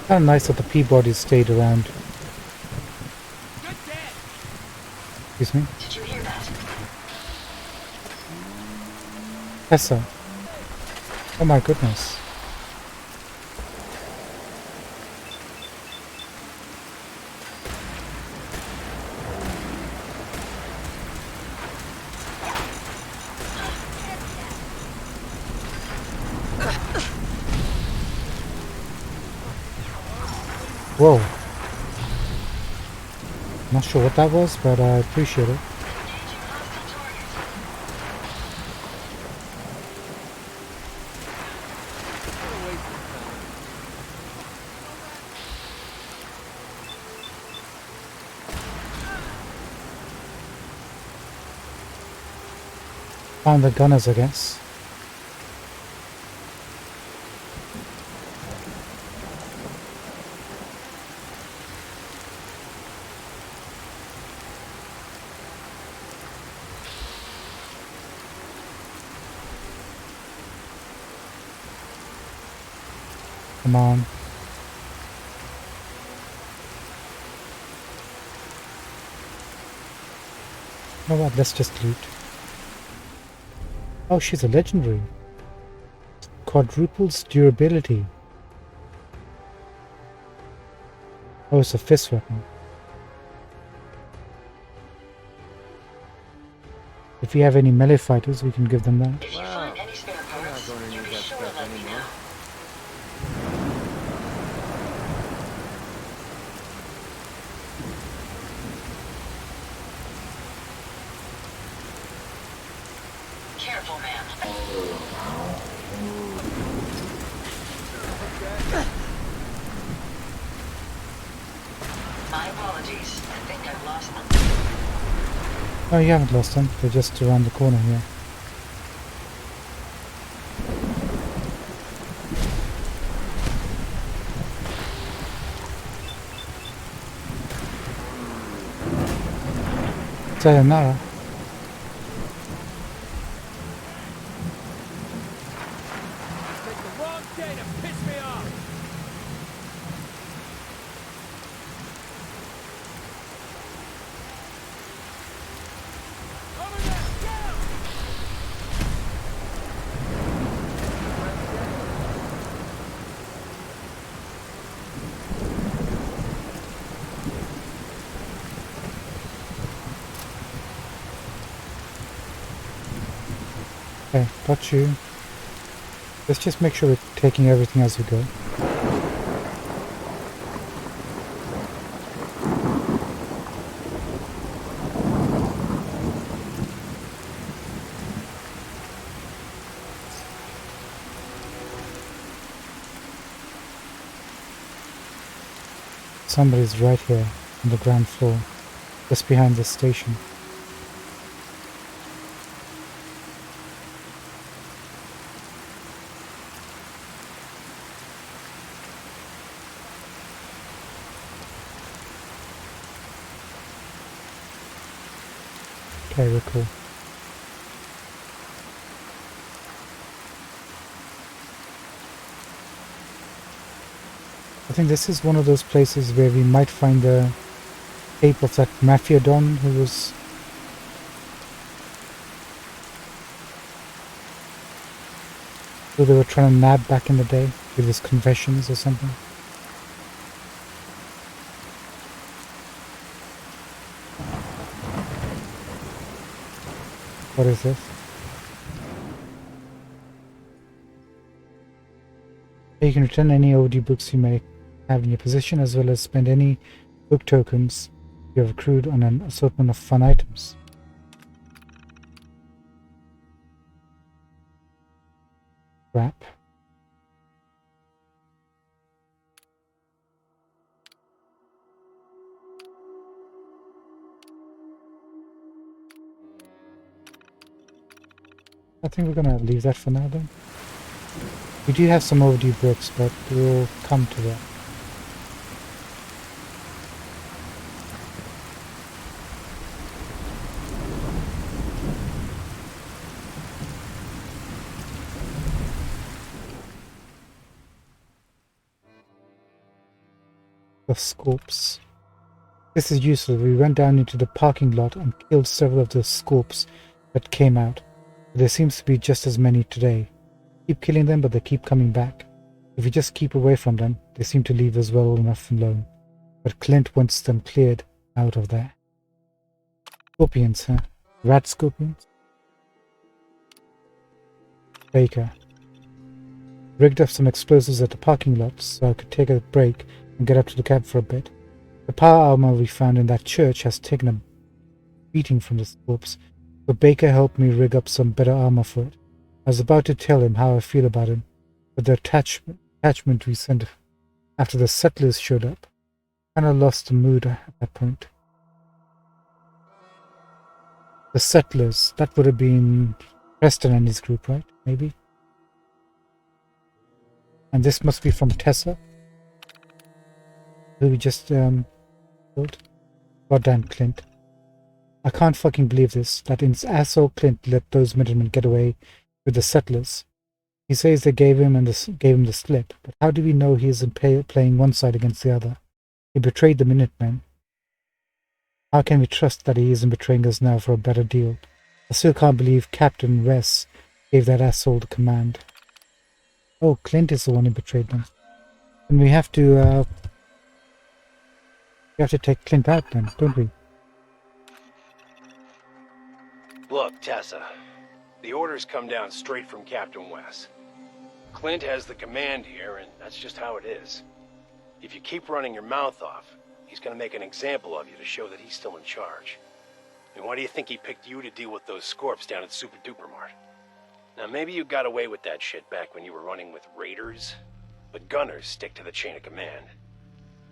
Speaker 2: Kind of nice that the Peabody stayed around. Excuse me?
Speaker 5: Did you hear that?
Speaker 2: Tessa. Oh my goodness. Whoa. Not sure what that was, but I appreciate it. Found the gunners, I guess. Come on. You know what, let's just loot. Oh, she's a legendary. Quadruples durability. Oh, it's a fist weapon. If we have any melee fighters, we can give them that.
Speaker 5: If you find any spare
Speaker 7: I'm not
Speaker 5: parts,
Speaker 7: going to
Speaker 5: you
Speaker 7: need
Speaker 5: be
Speaker 7: that
Speaker 5: sure to
Speaker 7: stuff
Speaker 5: let me
Speaker 7: anymore.
Speaker 5: know. Careful, man. My apologies. I think I've lost them.
Speaker 2: Oh, you haven't lost them. They're just around the corner here. Sayonara.
Speaker 6: Take the wrong dead
Speaker 2: Okay, got you. Let's just make sure we're taking everything as we go. Somebody's right here on the ground floor, just behind the station. Okay, we're cool. I think this is one of those places where we might find the tape of that mafia don who was who they were trying to nab back in the day with his confessions or something. What is this? You can return any overdue books you may have in your possession, as well as spend any book tokens you have accrued on an assortment of fun items. Crap. I think we're gonna leave that for now then. We do have some overdue books, but we'll come to that. The scorps. This is useful. We went down into the parking lot and killed several of the scorps that came out. There seems to be just as many today. Keep killing them, but they keep coming back. If we just keep away from them, they seem to leave us well enough alone. But Clint wants them cleared out of there. Scorpions, huh? Rat scorpions? Baker. Rigged up some explosives at the parking lot so I could take a break and get up to the cab for a bit. The power armor we found in that church has taken a beating from the scorps, but Baker helped me rig up some better armor for it. I was about to tell him how I feel about him, but the attachment we sent after the settlers showed up kind of lost the mood at that point. The settlers, that would have been Preston and his group, right? Maybe? And this must be from Tessa, who we just killed. Goddamn Clint. I can't fucking believe this, that asshole Clint let those Minutemen get away with the settlers. He says they gave him the slip, but how do we know he isn't playing one side against the other? He betrayed the Minutemen. How can we trust that he isn't betraying us now for a better deal? I still can't believe Captain Wes gave that asshole the command. Oh, Clint is the one who betrayed them. And we have to take Clint out then, don't we?
Speaker 6: Look, Tessa. The orders come down straight from Captain Wes. Clint has the command here, and that's just how it is. If you keep running your mouth off, he's gonna make an example of you to show that he's still in charge. And why do you think he picked you to deal with those scorps down at Super Duper Mart? Now, maybe you got away with that shit back when you were running with raiders, but gunners stick to the chain of command.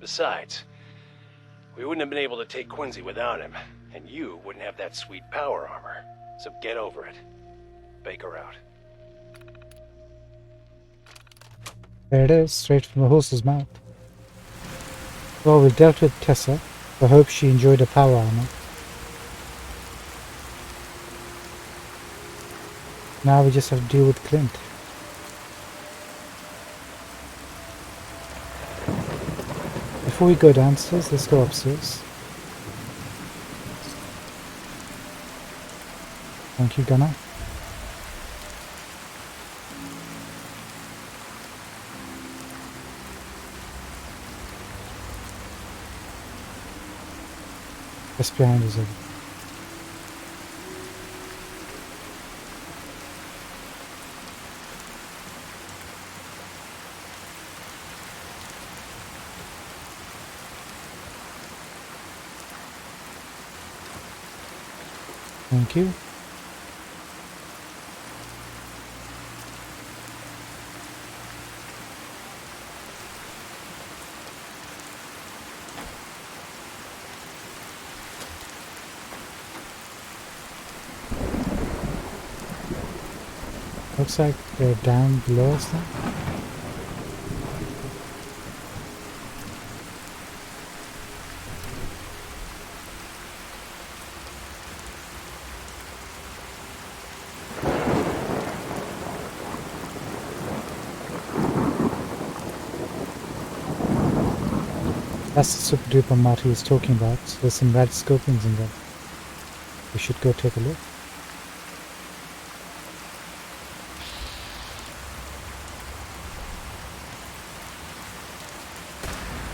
Speaker 6: Besides, we wouldn't have been able to take Quincy without him, and you wouldn't have that sweet power armor. So get over it. Baker out.
Speaker 2: There it is, straight from the horse's mouth. Well, we dealt with Tessa. I hope she enjoyed her power armor. Now we just have to deal with Clint. Before we go downstairs, let's go upstairs. Thank you, Gunnar. Just behind us. Thank you. Looks like they're down below us now. That's the super duper mud he was talking about. So there's some red scorpions in there. We should go take a look.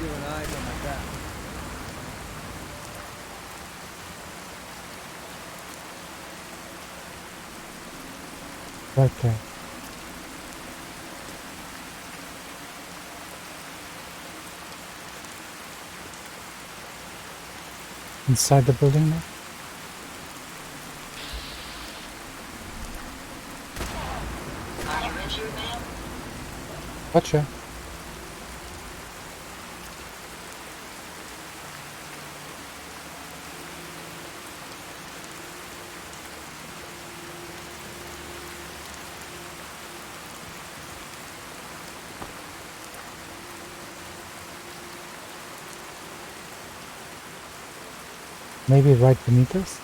Speaker 7: Feeling eyes on my back.
Speaker 2: Right there. Inside the building now?
Speaker 5: Are you injured, ma'am?
Speaker 2: Gotcha. Maybe right beneath us?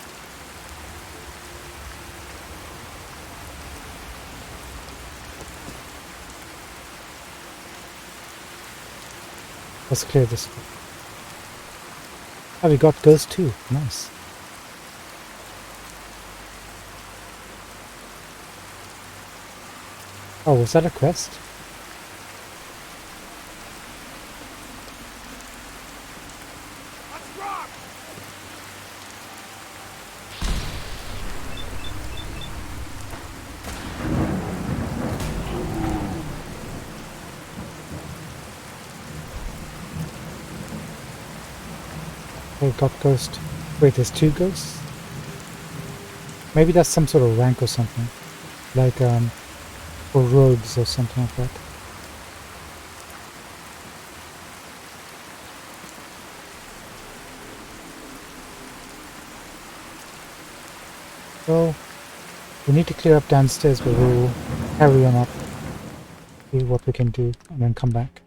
Speaker 2: Let's clear this one. Oh, we got ghost too. Nice. Oh, was that a quest? Oh, got ghost. Wait, there's two ghosts? Maybe that's some sort of rank or something. Like, for rogues or something like that. So, we need to clear up downstairs, but we'll carry on up, see what we can do, and then come back.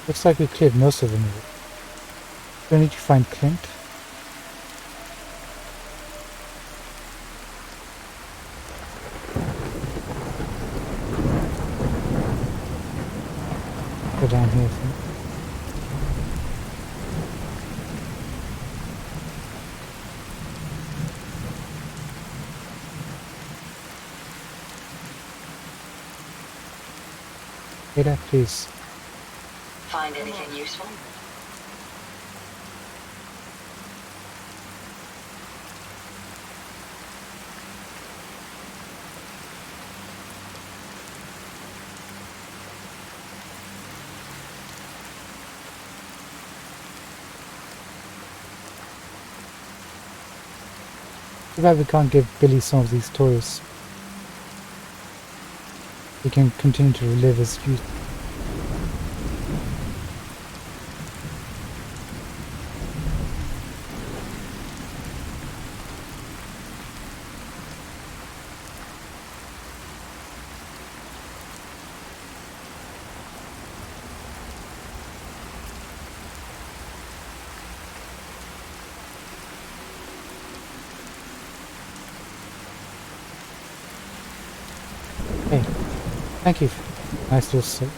Speaker 2: Looks like we cleared most of them. We need to find Clint. Go down here, I think. Ada, please.
Speaker 5: Find anything useful?
Speaker 2: Too bad we can't give Billy some of these toys. He can continue to relive his youth. Hey, thank you. Nice little set.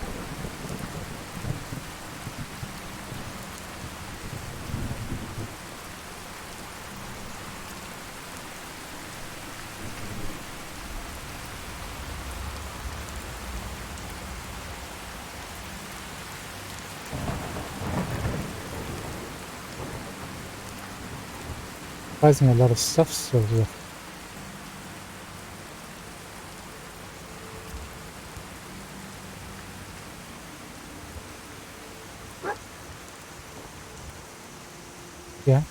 Speaker 2: Surprisingly, a lot of stuff still left. Yeah.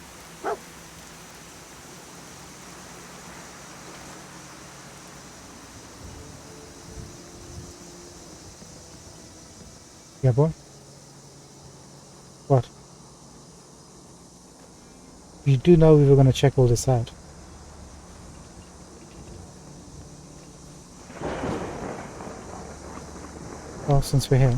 Speaker 2: Yeah, boy. What? You do know we were going to check all this out. Well, since we're here.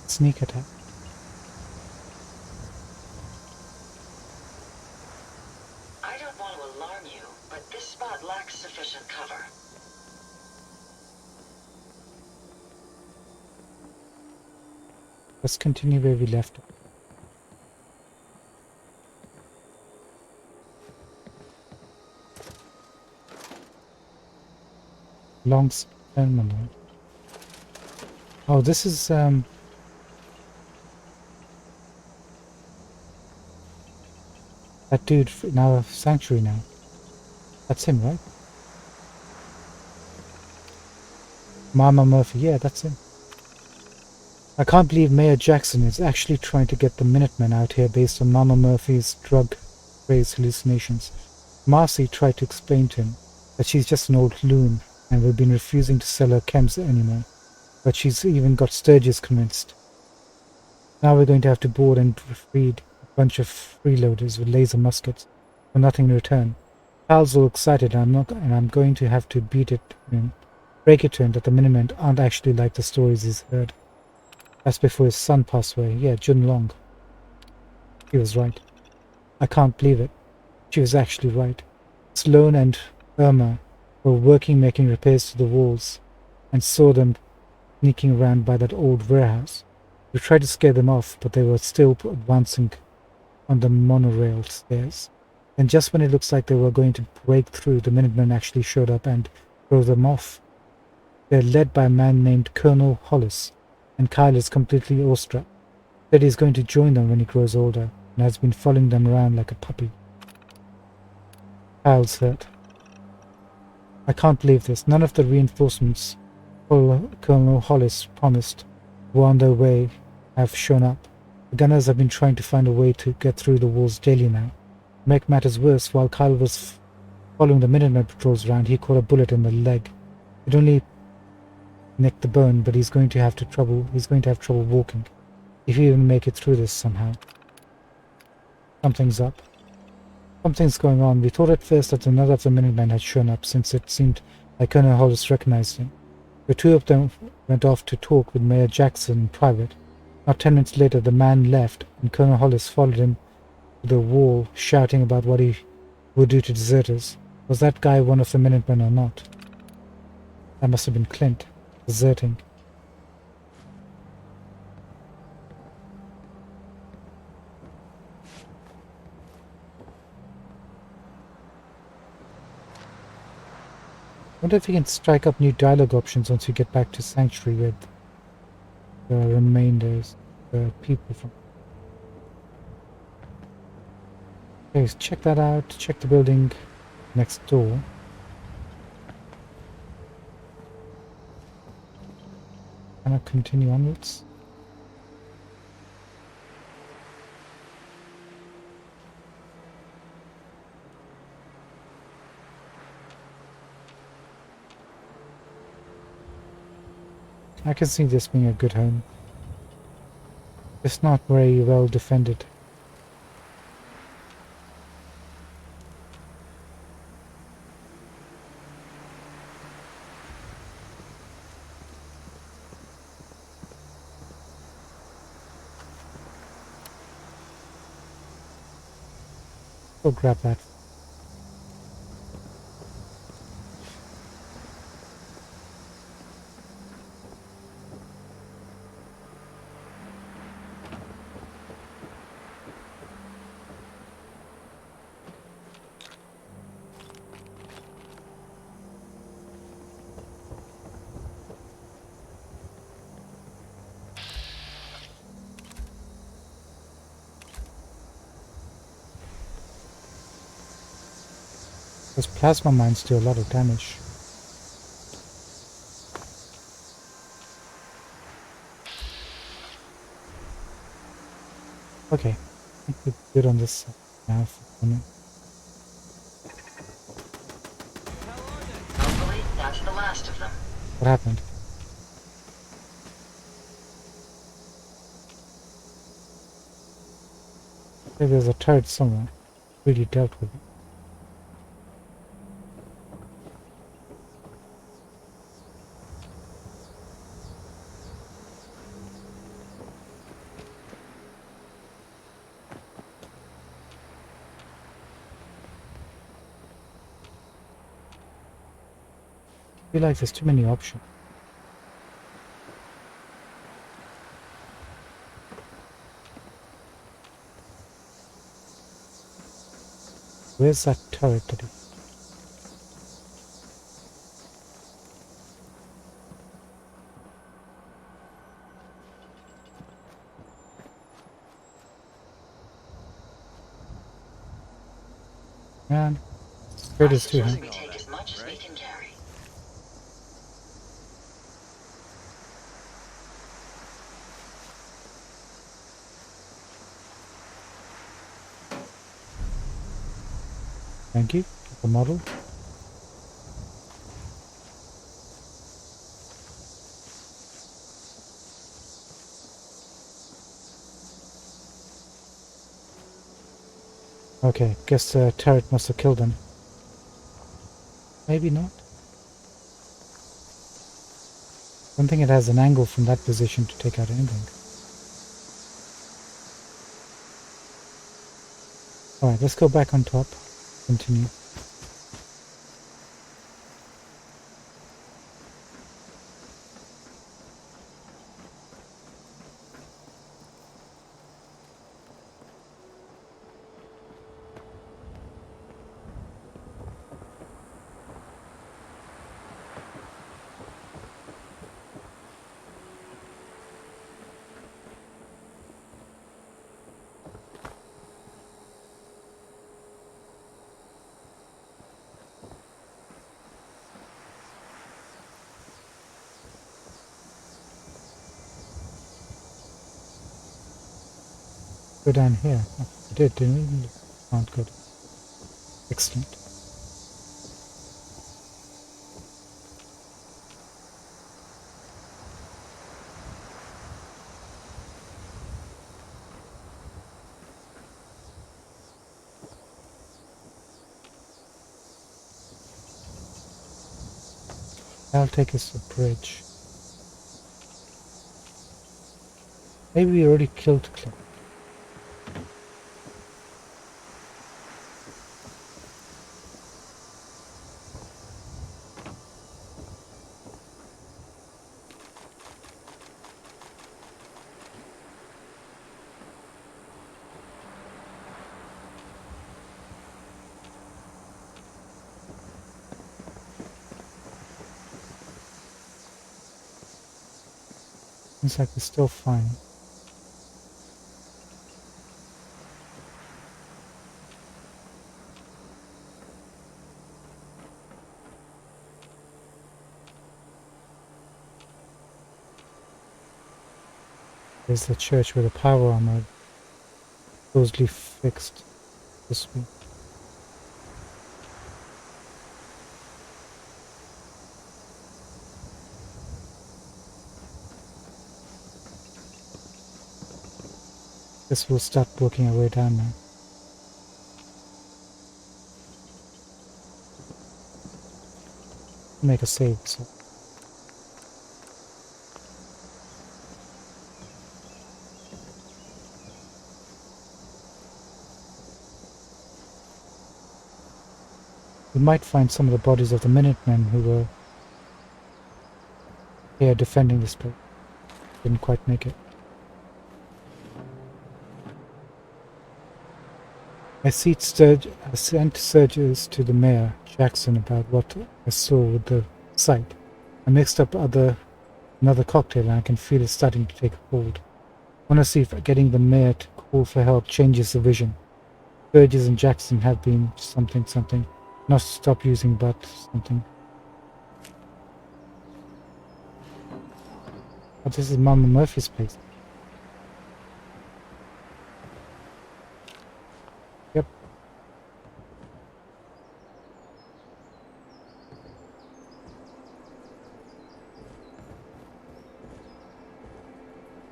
Speaker 2: Sneak attack.
Speaker 5: I don't want to alarm you, but this spot lacks sufficient cover.
Speaker 2: Let's continue where we left it. Long terminal. Oh, this is that dude in our sanctuary now. That's him, right? Mama Murphy, yeah, that's him. I can't believe Mayor Jackson is actually trying to get the Minutemen out here based on Mama Murphy's drug-crazed hallucinations. Marcy tried to explain to him that she's just an old loon and we've been refusing to sell her chems anymore, but she's even got Sturgis convinced. Now we're going to have to board and feed a bunch of freeloaders with laser muskets for nothing in return. Pal's all excited and I'm going to have to break it to him that the Minutemen aren't actually like the stories he's heard. That's before his son passed away. Yeah, Jun Long. He was right. I can't believe it. She was actually right. Sloane and Irma were working making repairs to the walls and saw them sneaking around by that old warehouse. We tried to scare them off, but they were still advancing on the monorail stairs. And just when it looks like they were going to break through, the Minutemen actually showed up and drove them off. They're led by a man named Colonel Hollis, and Kyle is completely awestruck. Said he's going to join them when he grows older, and has been following them around like a puppy. Kyle's hurt. I can't believe this. None of the reinforcements Colonel Hollis promised were on their way have shown up. The gunners have been trying to find a way to get through the walls daily now. To make matters worse, while Kyle was following the Minutemen patrols around, he caught a bullet in the leg. It only nicked the bone, but he's going to have trouble walking. If he even make it through this somehow. Something's up. Something's going on. We thought at first that another of the Minutemen had shown up, since it seemed like Colonel Hollis recognized him. The two of them went off to talk with Mayor Jackson in private. Not 10 minutes later, the man left, and Colonel Hollis followed him to the wall, shouting about what he would do to deserters. Was that guy one of the Minutemen or not? That must have been Clint, deserting. I wonder if we can strike up new dialogue options once we get back to Sanctuary with the remainders, the people from... Okay, so check that out, check the building next door. Can I continue onwards? I can see this being a good home. It's not very well defended. Go grab that. Those plasma mines do a lot of damage. Okay, I think we're good on this side now.
Speaker 5: Hopefully, that's the last of them.
Speaker 2: What happened? Okay, there's a turret somewhere. Really dealt with it. I feel like there's too many options. Where's that turret that he... Man, where is too, huh?
Speaker 5: We take as much as we can carry.
Speaker 2: Thank you. Keep the model. Okay, guess the turret must have killed him. Maybe not. Don't think it has an angle from that position to take out anything. Alright, let's go back on top. Continue. Go down here. Oh, we did, didn't we? Not good. Excellent. I'll take us to the bridge. Maybe we already killed Clint. Seems like we're still fine. There's the church where the power armor closely fixed this week. Guess we'll start working our way down now. Make a save, so. We might find some of the bodies of the Minutemen who were here defending this place. Didn't quite make it. I sent surges to the mayor, Jackson, about what I saw with the site. I mixed up another cocktail and I can feel it starting to take hold. I want to see if getting the mayor to call for help changes the vision. Burgess and Jackson have been something. Not stop using but something. But this is Mama Murphy's place. Yep.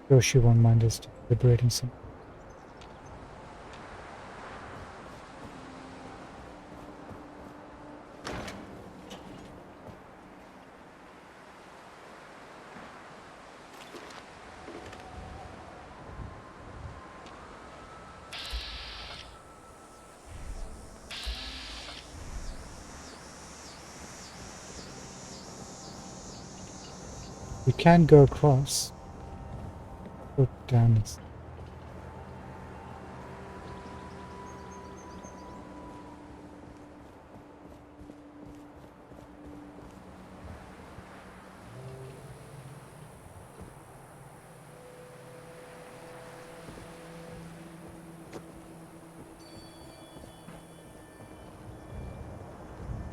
Speaker 2: Sure she won't mind us deliberating some. We can go across. Put down this.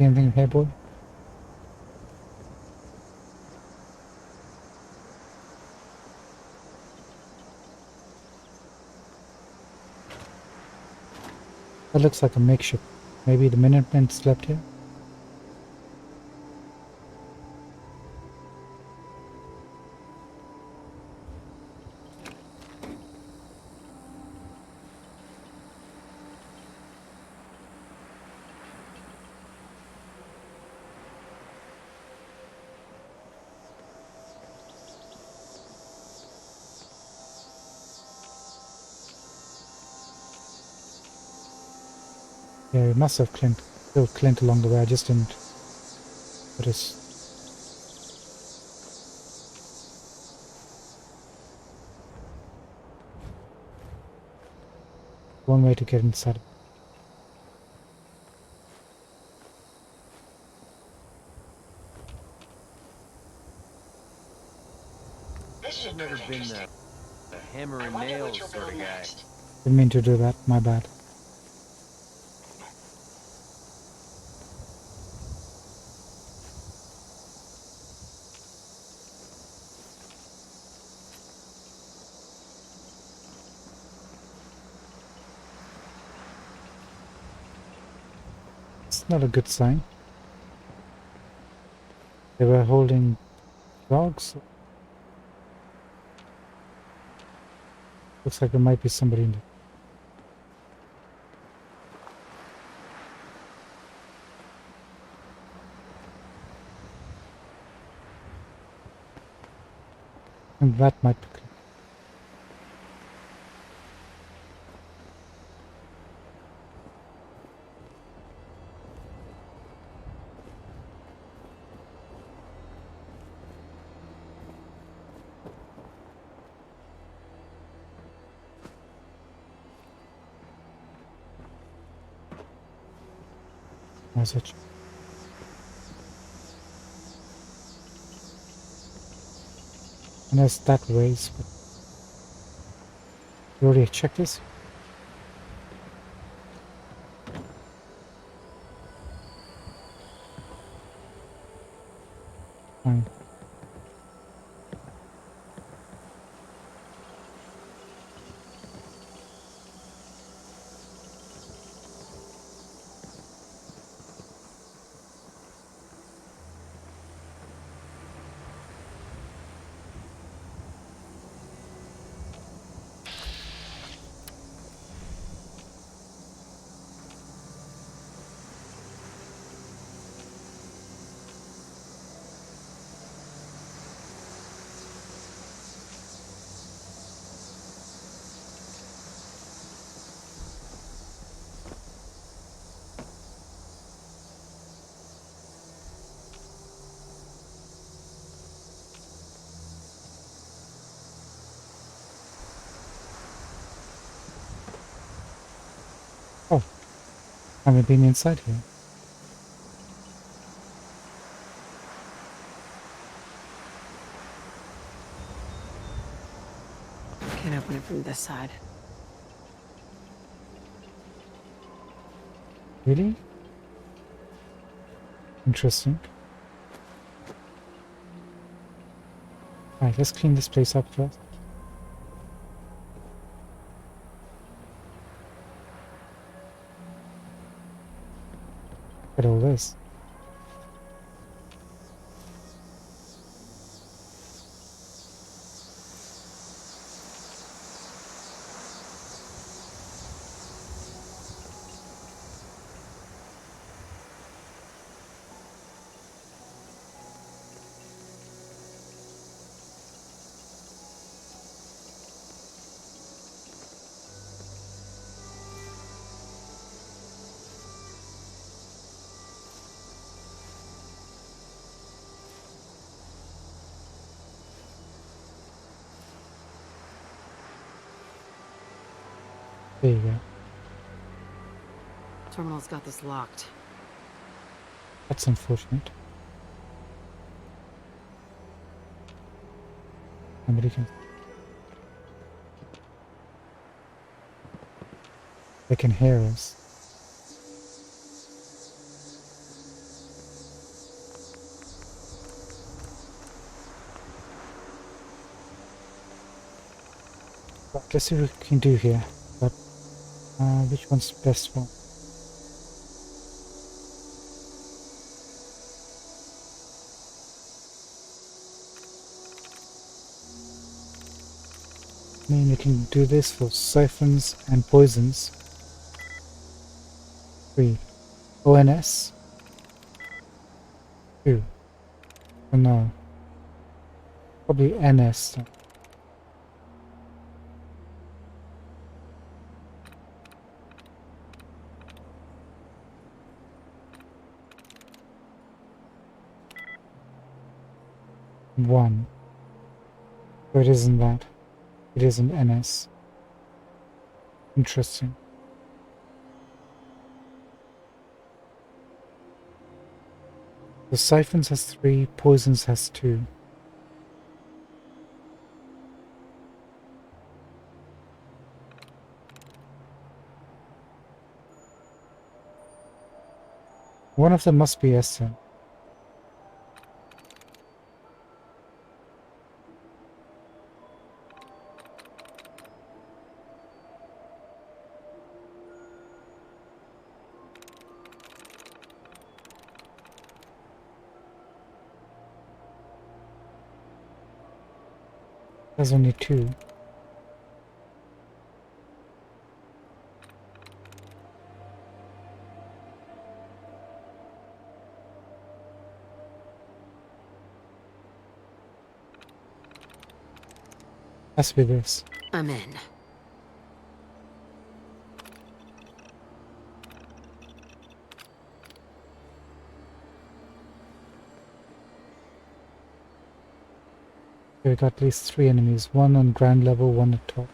Speaker 2: Anything here, boy? That looks like a makeshift. Maybe the Minutemen slept here? Yeah, we must have killed Clint along the way. I just didn't notice. One way to get inside.
Speaker 5: This should
Speaker 7: I've never
Speaker 5: prove
Speaker 7: been
Speaker 5: interesting.
Speaker 7: the hammer
Speaker 5: I
Speaker 7: and
Speaker 5: wonder what
Speaker 7: nails
Speaker 5: you'll
Speaker 7: sort of
Speaker 5: build
Speaker 7: guy.
Speaker 5: next.
Speaker 2: Didn't mean to do that. My bad. It's not a good sign. They were holding dogs. Looks like there might be somebody in there. And that might be clear. How's it? And there's that race. But you already checked this? Fine. Haven't been inside here.
Speaker 3: Can't open it from this side.
Speaker 2: Really? Interesting. Alright, let's clean this place up first. Look at all this. There you go.
Speaker 3: Terminal's got this locked.
Speaker 2: That's unfortunate. Nobody can. They can hear us. Right, let's see what we can do here. But which one's the best one? I mean, we can do this for siphons and poisons. 3. ONS. 2. Oh no. Probably NS. One. So it isn't that. It isn't NS. Interesting. The siphons has 3, poisons has 2. One of them must be Esther. There's only 2. Has to be this.
Speaker 3: I'm in. We got at least 3 enemies, 1 on ground level, 1 at top.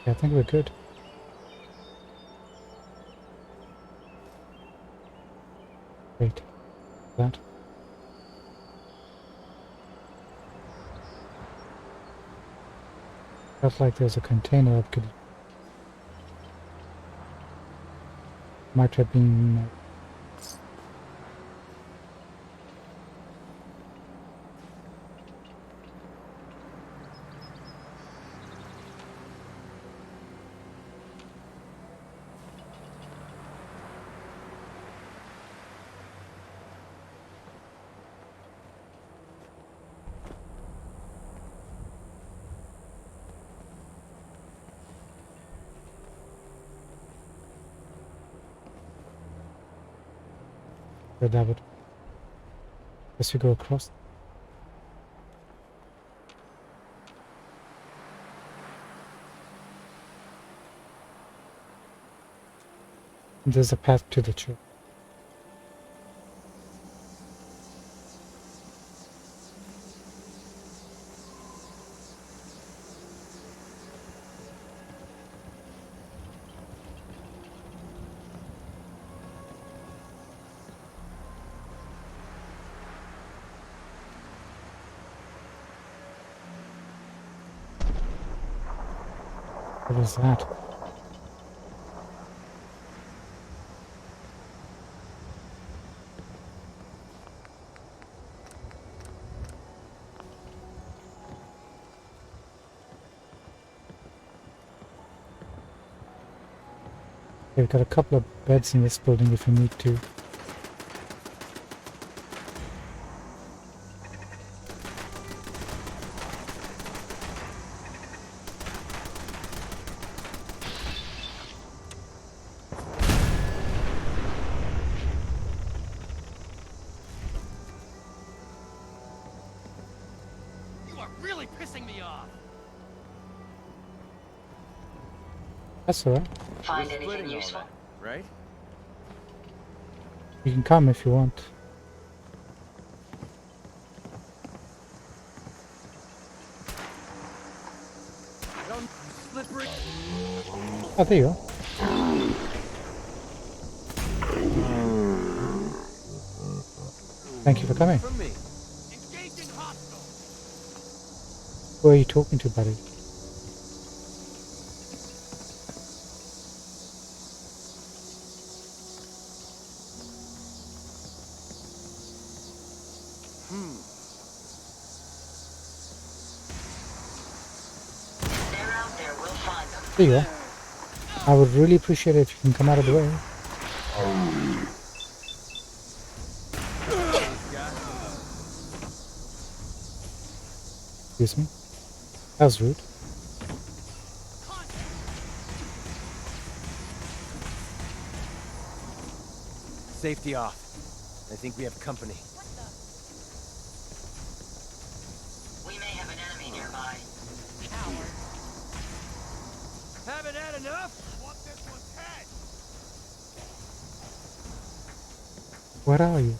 Speaker 3: Yeah, I think we're good. Great. That. Felt like there's a container I could. Might have been.
Speaker 2: Where that would. Guess we go across. There's a path to the church. What is that? We've got a couple of beds in this building if we need to.
Speaker 7: You are really pissing me off.
Speaker 2: That's alright.
Speaker 5: Find anything useful?
Speaker 7: Right?
Speaker 2: You can come if you want.
Speaker 7: Don't slippery.
Speaker 2: Oh, there you are. Thank you for coming.
Speaker 7: From me. Engaged in hostile.
Speaker 2: Who are you talking to, buddy?
Speaker 5: They're out there, we'll find them.
Speaker 2: There you are. I would really appreciate it if you can come out of the way. Excuse me. That was rude.
Speaker 7: Safety off. I think we have company.
Speaker 5: We may have an enemy nearby.
Speaker 7: Haven't had enough? Want this one's head.
Speaker 2: Where are you?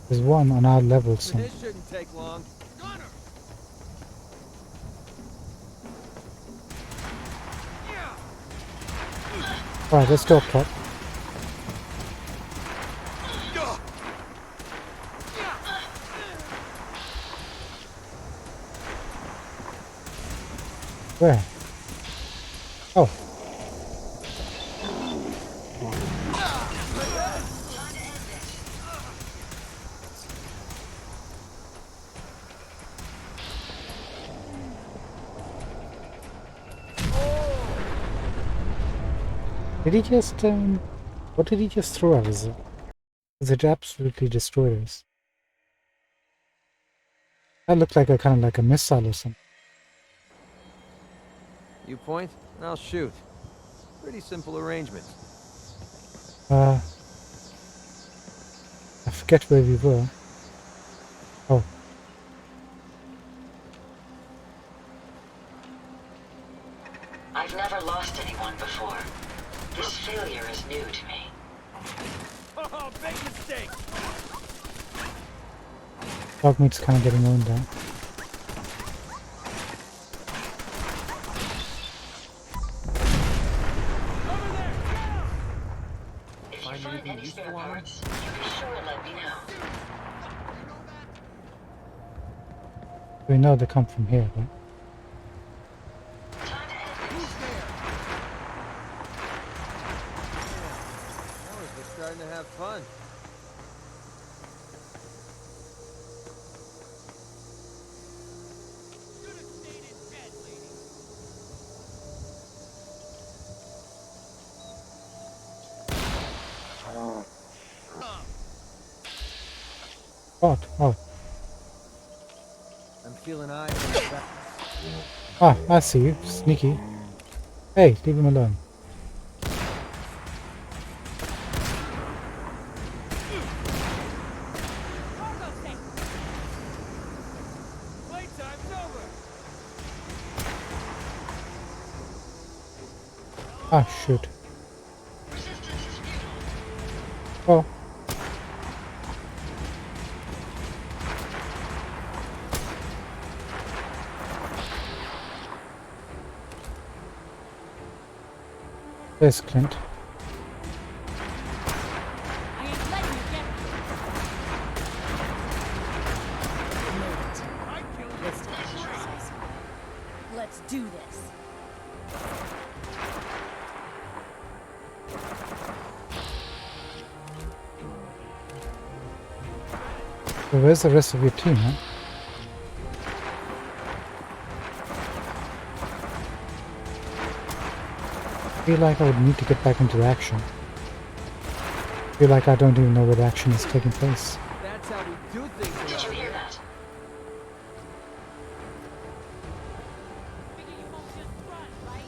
Speaker 2: There's one on our level somewhere.
Speaker 7: This shouldn't take long. Gunner!
Speaker 2: Alright, let's go up top. Where? Oh. Did he just, what did he just throw at us? Because it absolutely destroyed us. That looked like a kind of like a missile or something.
Speaker 7: You point, and I'll shoot. Pretty simple arrangement.
Speaker 2: I forget where we were. Oh.
Speaker 5: I've never lost anyone before. This failure is new to me.
Speaker 7: Oh, big mistake!
Speaker 2: Dog meat's kind of getting owned down.
Speaker 5: If you find any spare parts, you be sure to let me know.
Speaker 2: We know they come from here, right?
Speaker 5: Time to end
Speaker 7: Who's
Speaker 5: this.
Speaker 7: there? Now we're just starting to have fun.
Speaker 2: What? Oh.
Speaker 7: I'm feeling eyes on the back.
Speaker 2: Ah, I see you. Sneaky. Hey, leave him alone. Ah, shoot. Oh. There's Clint.
Speaker 9: I ain't letting you get Let's do this.
Speaker 2: So where's the rest of your team, huh? I feel like I would need to get back into action. I feel like I don't even know where the action is taking place.
Speaker 7: That's how we do things
Speaker 5: Did you
Speaker 7: around
Speaker 5: hear
Speaker 7: here.
Speaker 5: that?
Speaker 9: Figure you won't just run, right?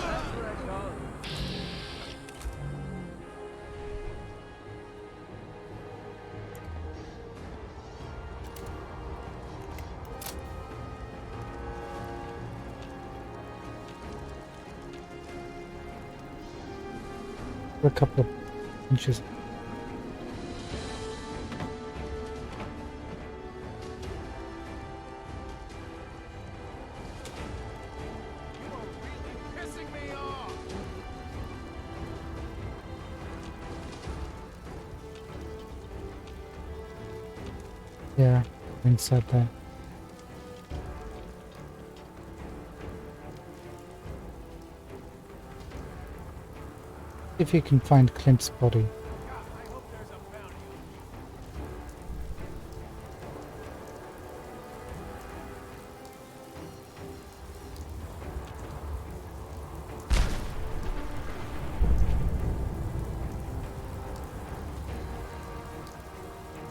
Speaker 7: That's what I call it.
Speaker 2: For a couple of inches.
Speaker 7: Pissing me off.
Speaker 2: Yeah, inside there. If you can find Clint's body.
Speaker 7: I hope there's a bounty.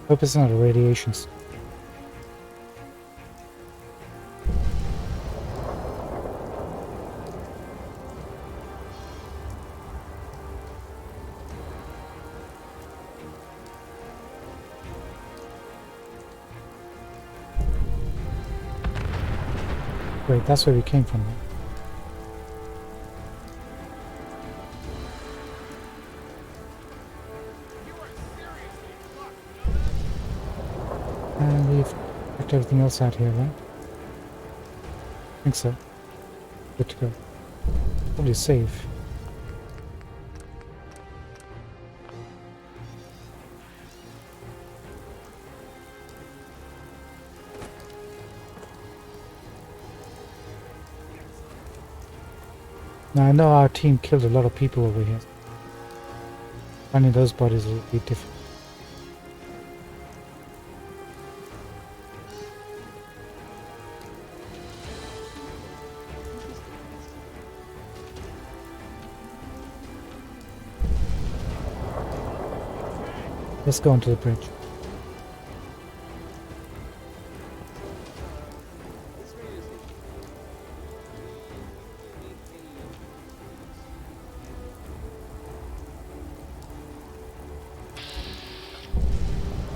Speaker 2: Hope it's not a radiation. Wait, that's where we came from. And we've checked everything else out here, right? I think so. Good to go. Probably safe. Now I know our team killed a lot of people over here. Finding those bodies will be difficult. Let's go onto the bridge.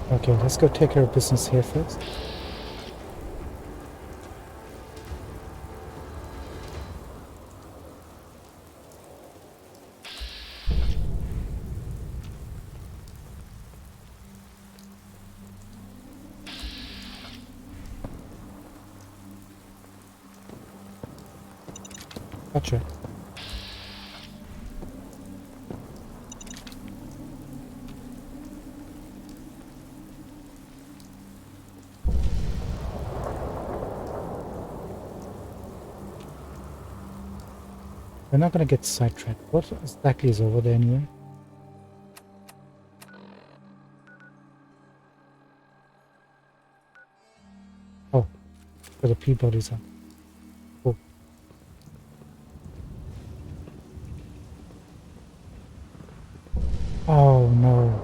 Speaker 2: Okay, let's go take care of business here first. Gotcha. We're not gonna get sidetracked. What exactly is over there anyway? Oh, where the Peabodys are. Oh. Oh no.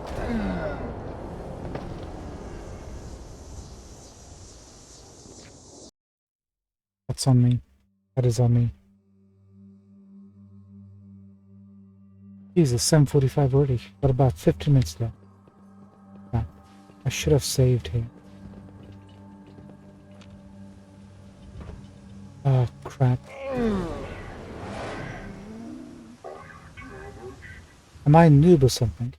Speaker 2: That's on me. That is on me. Jesus, 7:45 already. Got about 15 minutes left. Yeah, I should have saved here. Oh, crap. Am I a noob or something?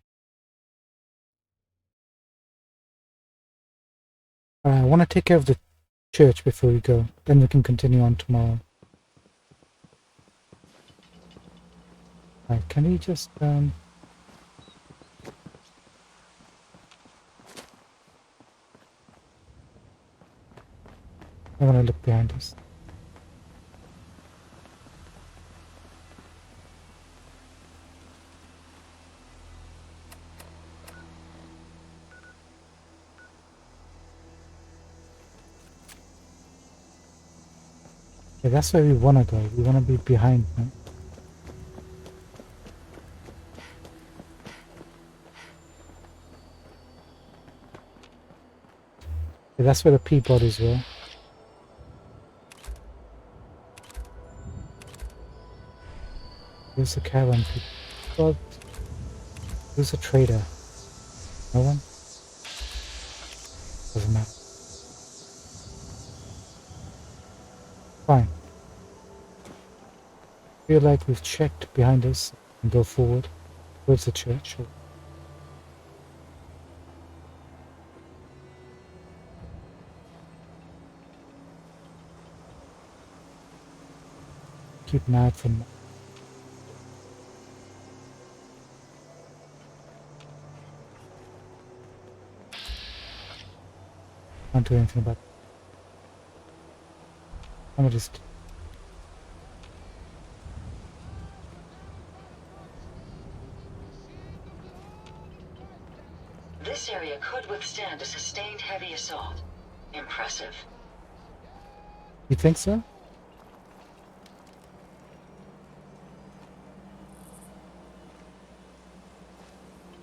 Speaker 2: I want to take care of the church before we go. Then we can continue on tomorrow. Right, can we just, I want to look behind us. Yeah, that's where we want to go. We want to be behind them. Yeah, that's where the pea bodies were. Where's the caravan people? God. Who's a trader? No one? Doesn't matter. Fine. Feel like we've checked behind us and go forward towards the church. Keep an eye out for more. Can't do anything about it. Somebody's...
Speaker 5: This area could withstand a sustained heavy assault. Impressive.
Speaker 2: You think so?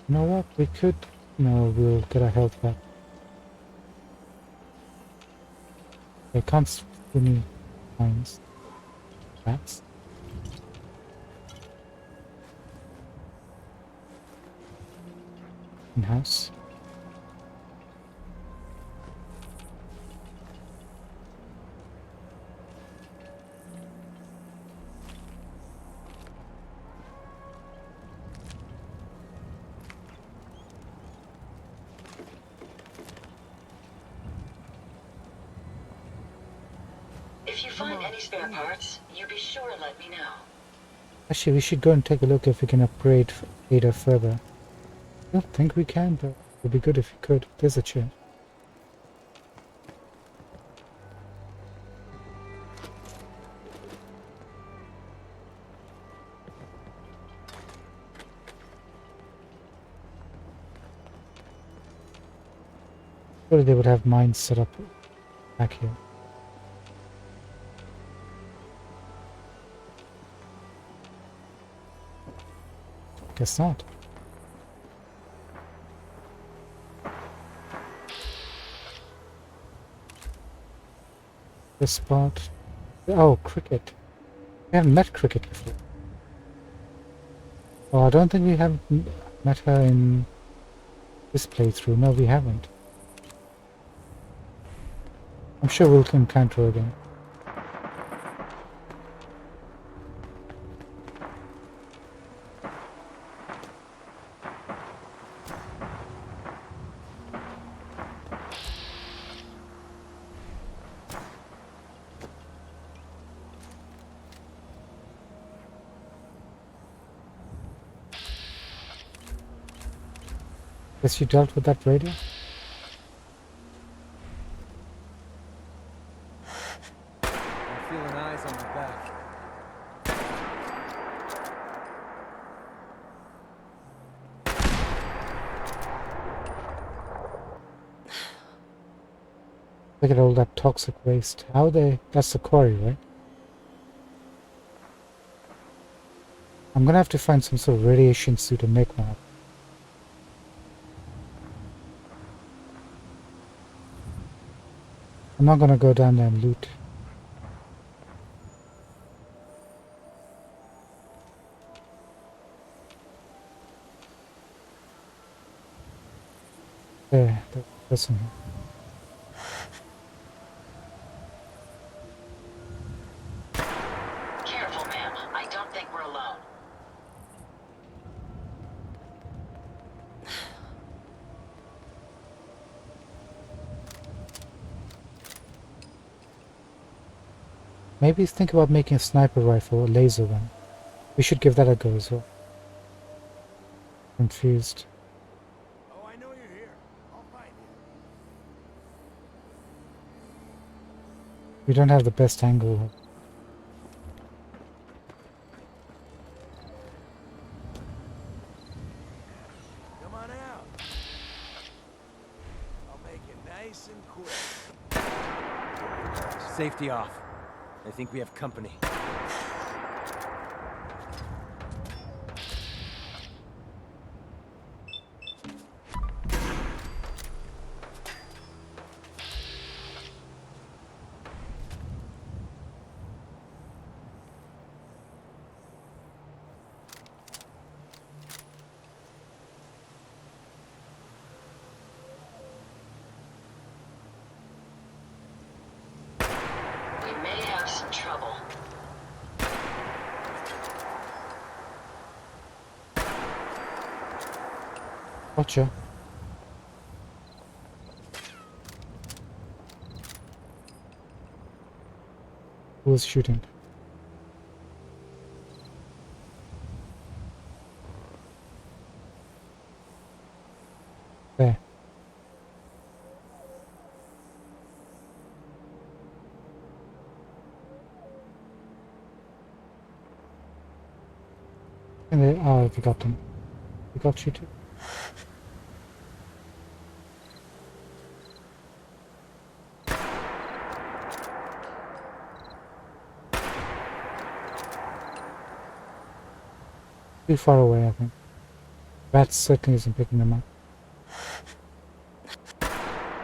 Speaker 2: You know what? We could... No, we'll get our health back. I can't see any mines. Rats. In-house.
Speaker 5: If you find any spare parts, you be sure to let me know.
Speaker 2: Actually, we should go and take a look if we can upgrade Ada further. I don't think we can, but it would be good if we could. There's a chair. Surely they would have mines set up back here. Guess not. This spot. Oh, cricket. We haven't met cricket before. Oh, I don't think we have met her in this playthrough. No, we haven't. I'm sure we'll encounter her again. Guess you dealt with that radio?
Speaker 7: I'm feeling eyes on my back.
Speaker 2: Look at all that toxic waste. How they... That's the quarry, right? I'm gonna have to find some sort of radiation suit and make one up. I'm not gonna go down there and loot. There, there's a person here.
Speaker 5: Careful, ma'am. I don't think we're alone.
Speaker 2: Maybe think about making a sniper rifle, a laser one. We should give that a go as well. Confused.
Speaker 8: Oh, I know you're here. I'll find you.
Speaker 2: We don't have the best angle.
Speaker 8: Come on out. I'll make it nice and quick.
Speaker 7: Safety off. I think we have company.
Speaker 5: We may have some trouble.
Speaker 2: Gotcha. Who was shooting? There. And they are, we got them. We got you too. Too far away, I think. That certainly isn't picking them up.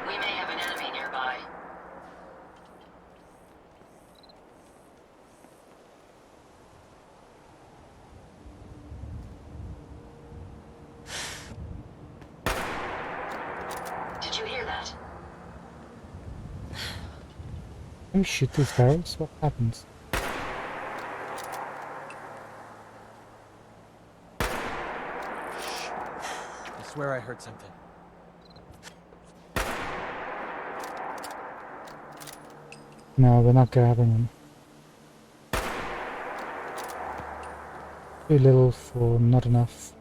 Speaker 5: We may have an enemy nearby. Did you hear that?
Speaker 2: Can we shoot these barrels? What happens?
Speaker 7: I swear I heard something.
Speaker 2: No, we're not grabbing them. Too little for not enough.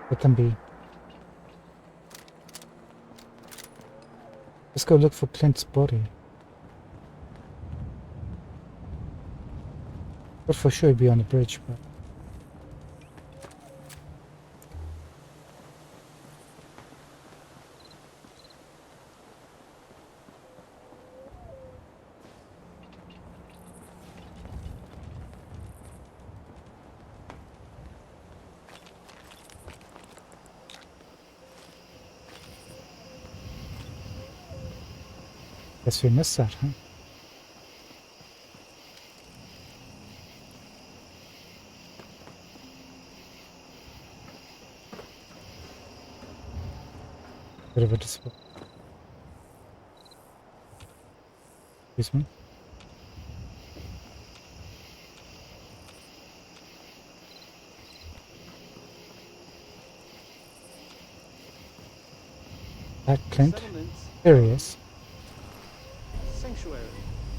Speaker 2: Let them be. Let's go look for Clint's body. But for sure he'd be on the bridge, but... Guess we missed that, huh? Bit of a disappointment. Excuse me. That Clint? There he is.
Speaker 10: Sanctuary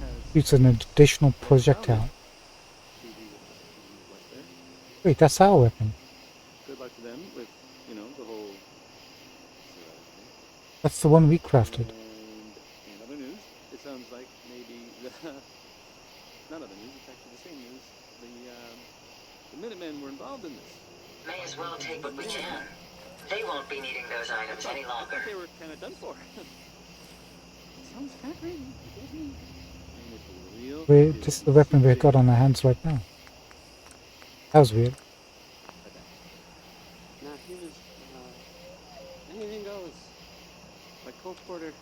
Speaker 10: has
Speaker 2: Shoots an additional projectile. Wait, that's our weapon.
Speaker 10: good luck to them with, you know, the whole
Speaker 2: That's the one we crafted.
Speaker 10: And in other news, it sounds like maybe not other news, it's actually the same news. The Minutemen were involved in this.
Speaker 5: May as well take what we can. They won't be needing those items any
Speaker 10: I
Speaker 5: longer.
Speaker 10: thought they were kind of done for. Sounds kind of crazy. And if it were real,
Speaker 2: This is the weapon we've got on our hands right now. That was weird.
Speaker 10: Now humans, anything goes. Like Cole Porter.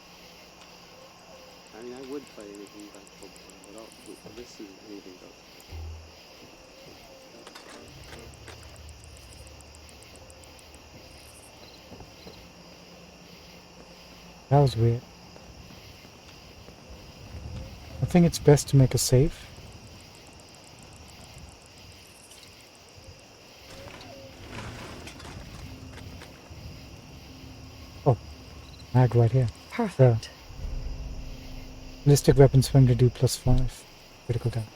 Speaker 10: I mean, I would play anything like Cole Porter, but this is anything goes.
Speaker 2: That was weird. I think it's best to make a save. Oh, mag right here.
Speaker 11: Perfect.
Speaker 2: Ballistic weapons for him to do +5 critical damage.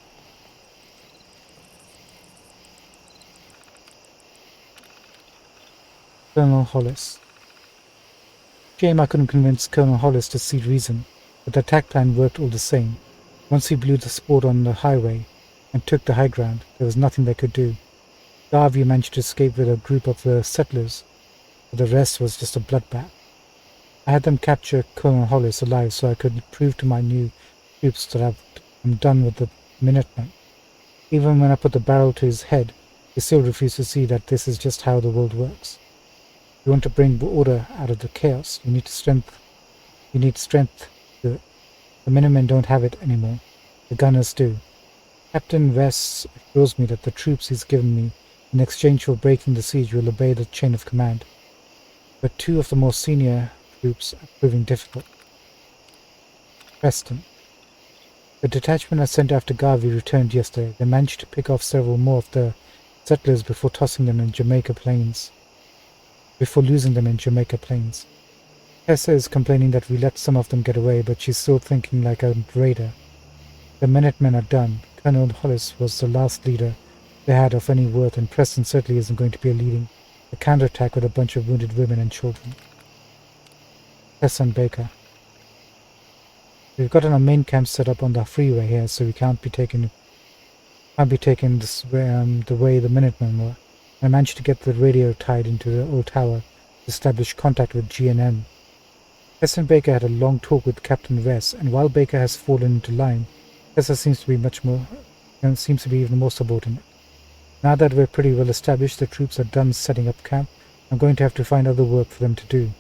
Speaker 2: Colonel Hollis. Shame I couldn't convince Colonel Hollis to see reason, but the attack plan worked all the same. Once we blew the sport on the highway and took the high ground, there was nothing they could do. Garvey managed to escape with a group of the settlers, but the rest was just a bloodbath. I had them capture Colonel Hollis alive so I could prove to my new troops that I'm done with the Minutemen. Even when I put the barrel to his head, he still refused to see that this is just how the world works. If you want to bring order out of the chaos, you need strength to it. The Minutemen don't have it anymore. The gunners do. Captain West assures me that the troops he's given me in exchange for breaking the siege will obey the chain of command. But 2 of the more senior troops are proving difficult. Preston. The detachment I sent after Garvey returned yesterday. They managed to pick off several more of the settlers before losing them in Jamaica Plains. Tessa is complaining that we let some of them get away, but she's still thinking like a raider. The Minutemen are done. Colonel Hollis was the last leader they had of any worth, and Preston certainly isn't going to be leading a counterattack with a bunch of wounded women and children. Tessa and Baker. We've got our main camp set up on the freeway here, so we can't be taking this way, the way the Minutemen were. I managed to get the radio tied into the old tower to establish contact with GNM. Tessa and Baker had a long talk with Captain West, and while Baker has fallen into line, Tessa seems to be even more subordinate. Now that we're pretty well established, the troops are done setting up camp, I'm going to have to find other work for them to do.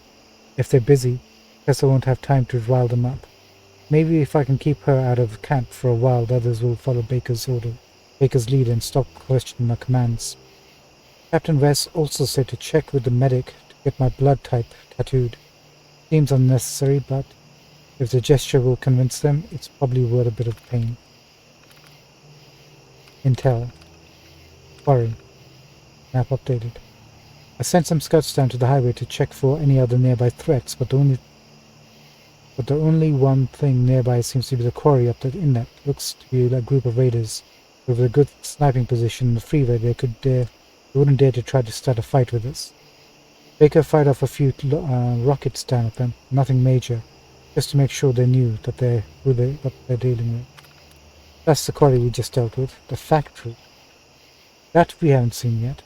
Speaker 2: If they're busy, Tessa won't have time to rile them up. Maybe if I can keep her out of camp for a while, the others will follow Baker's lead and stop questioning my commands. Captain West also said to check with the medic to get my blood type tattooed. Seems unnecessary, but if the gesture will convince them, it's probably worth a bit of pain. Intel. Quarry. Map updated. I sent some scouts down to the highway to check for any other nearby threats, but the only one thing nearby seems to be the quarry up the inlet. Looks to be a group of raiders. With a good sniping position in the freeway, they wouldn't dare to try to start a fight with us. Baker fired off a few rockets down at them, nothing major, just to make sure they knew that what they're dealing with. That's the quarry we just dealt with, the factory. That we haven't seen yet.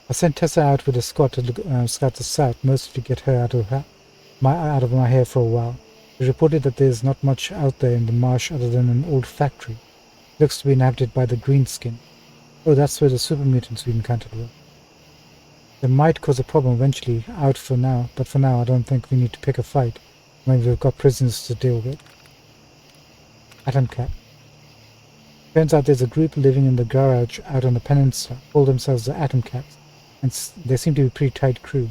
Speaker 2: I sent Tessa out with a squad to scout the south, mostly to get her out of my hair for a while. They reported that there's not much out there in the marsh other than an old factory. It looks to be inhabited by the greenskin. Oh, that's where the super mutants we encountered were. They might cause a problem eventually, but for now I don't think we need to pick a fight when we've got prisoners to deal with. Atom Cap. Turns out there's a group living in the garage out on the peninsula, call themselves the Atom Cats, and they seem to be a pretty tight crew.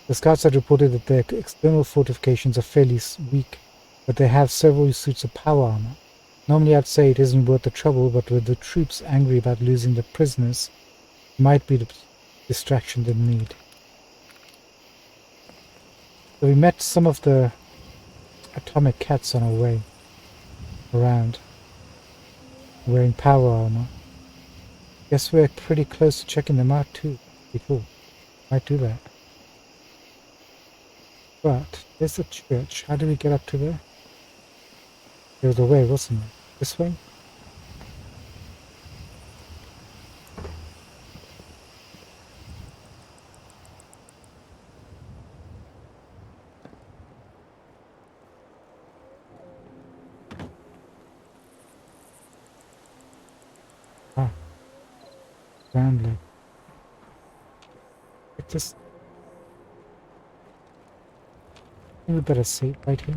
Speaker 2: The scouts had reported that their external fortifications are fairly weak, but they have several suits of power armor. Normally I'd say it isn't worth the trouble, but with the troops angry about losing the prisoners, it might be the distraction they need. So we met some of the atomic cats on our way around, wearing power armor. Guess we're pretty close to checking them out too. Pretty cool. Might do that. But there's a church. How do we get up to there? There was a way, wasn't there? This way? Ah. Ground leg. It just... I think we better save right here.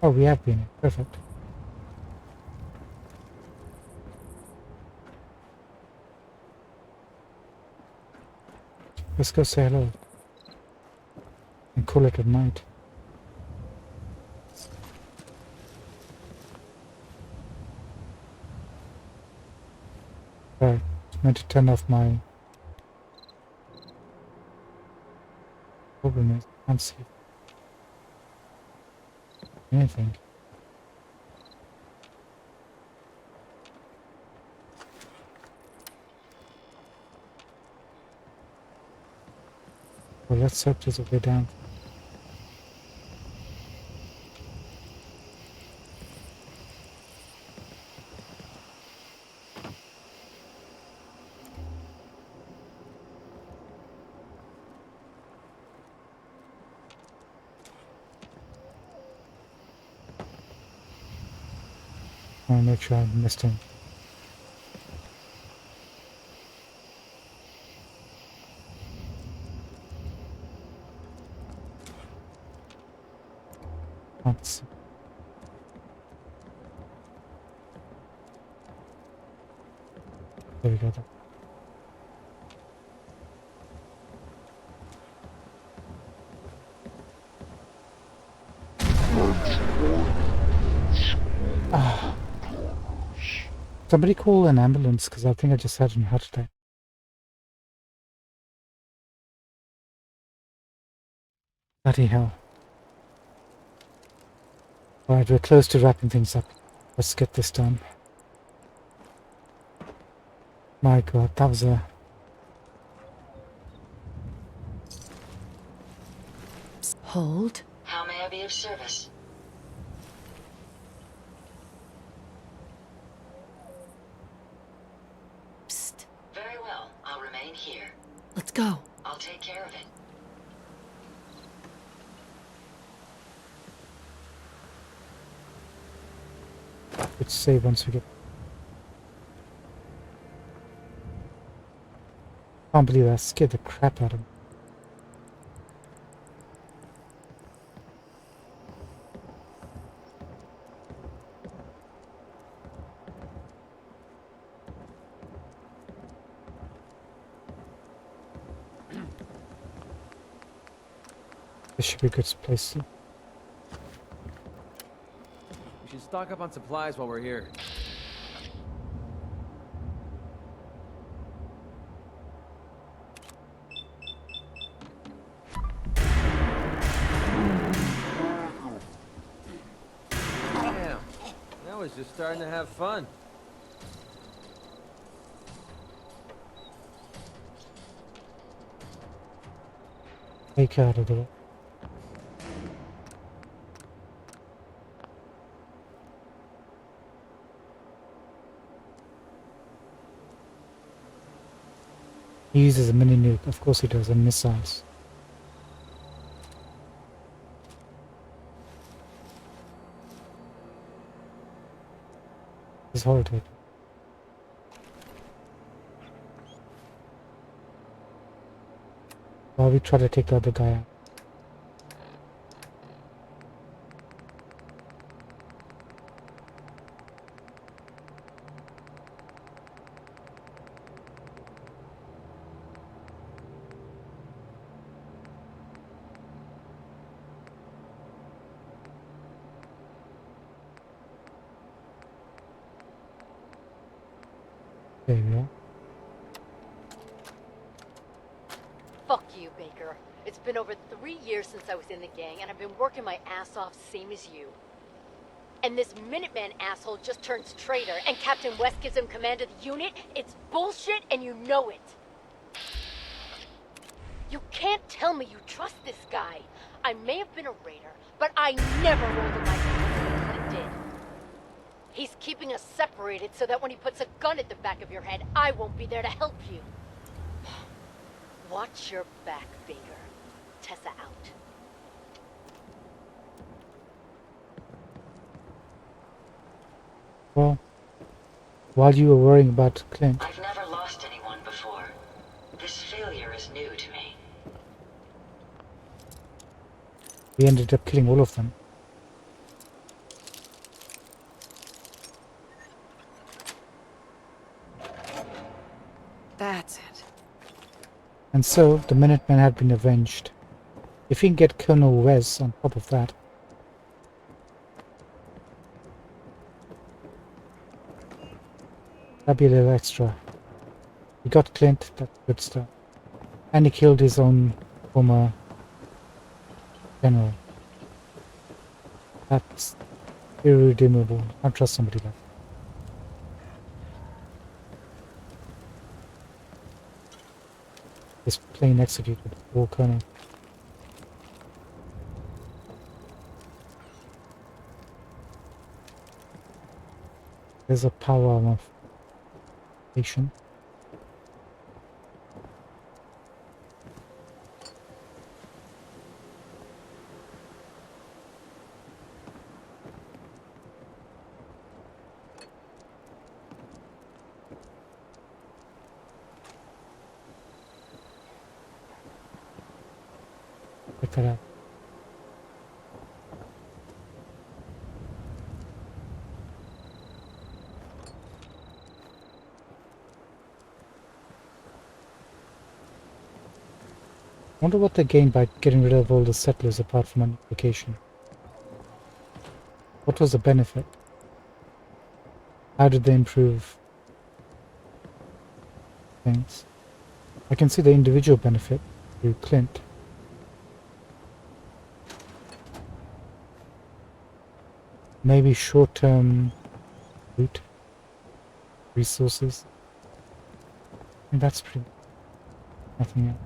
Speaker 2: Oh, we have been. Perfect. Let's go say hello. And call it a night. Right, meant to turn off my problem is I can't see anything. Well, let's hope there's a way down. I want to make sure I missed him. Can't see. There we go. Ah. Somebody call an ambulance because I think I just had a heart attack. Bloody hell. Alright, we're close to wrapping things up. Let's get this done. My god, that was a...
Speaker 9: Hold.
Speaker 5: How may I be of service?
Speaker 9: Psst.
Speaker 5: Very well. I'll remain here.
Speaker 9: Let's go.
Speaker 5: I'll take care of it.
Speaker 2: Let's save once we get... Can't believe that scared the crap out of me. This should be a good place to...
Speaker 7: We should stock up on supplies while we're here. Damn, that was just starting to have fun.
Speaker 2: Take out of the way. He uses a mini nuke, of course he does, and missiles. It's horrible. While we try to take the other guy out. There we are.
Speaker 11: Fuck you, Baker. It's been over 3 years since I was in the gang, and I've been working my ass off same as you. And this Minuteman asshole just turns traitor, and Captain West gives him command of the unit? It's bullshit, and you know it. You can't tell me you trust this guy. I may have been a raider, but I never rolled a knife when Clint did. He's keeping us separated so that when he puts a gun at the back of your head, I won't be there to help you. Watch your back, Baker. Tessa out.
Speaker 2: Well, while you were worrying about Clint,
Speaker 5: I've never lost anyone before. This failure is new to me.
Speaker 2: we ended up killing all of them.
Speaker 12: That's it.
Speaker 2: And so the Minutemen had been avenged. If we can get Colonel Wes on top of that. That'd be a little extra. We got Clint, that's good stuff. And he killed his own former general. That's irredeemable. Can't trust somebody like that. This plane executed war colonel. There's a power arm of patient. Check that out. Wonder what they gained by getting rid of all the settlers apart from unification. What was the benefit? How did they improve things? I can see the individual benefit through Clint. Maybe short-term loot, resources. And that's pretty nothing else.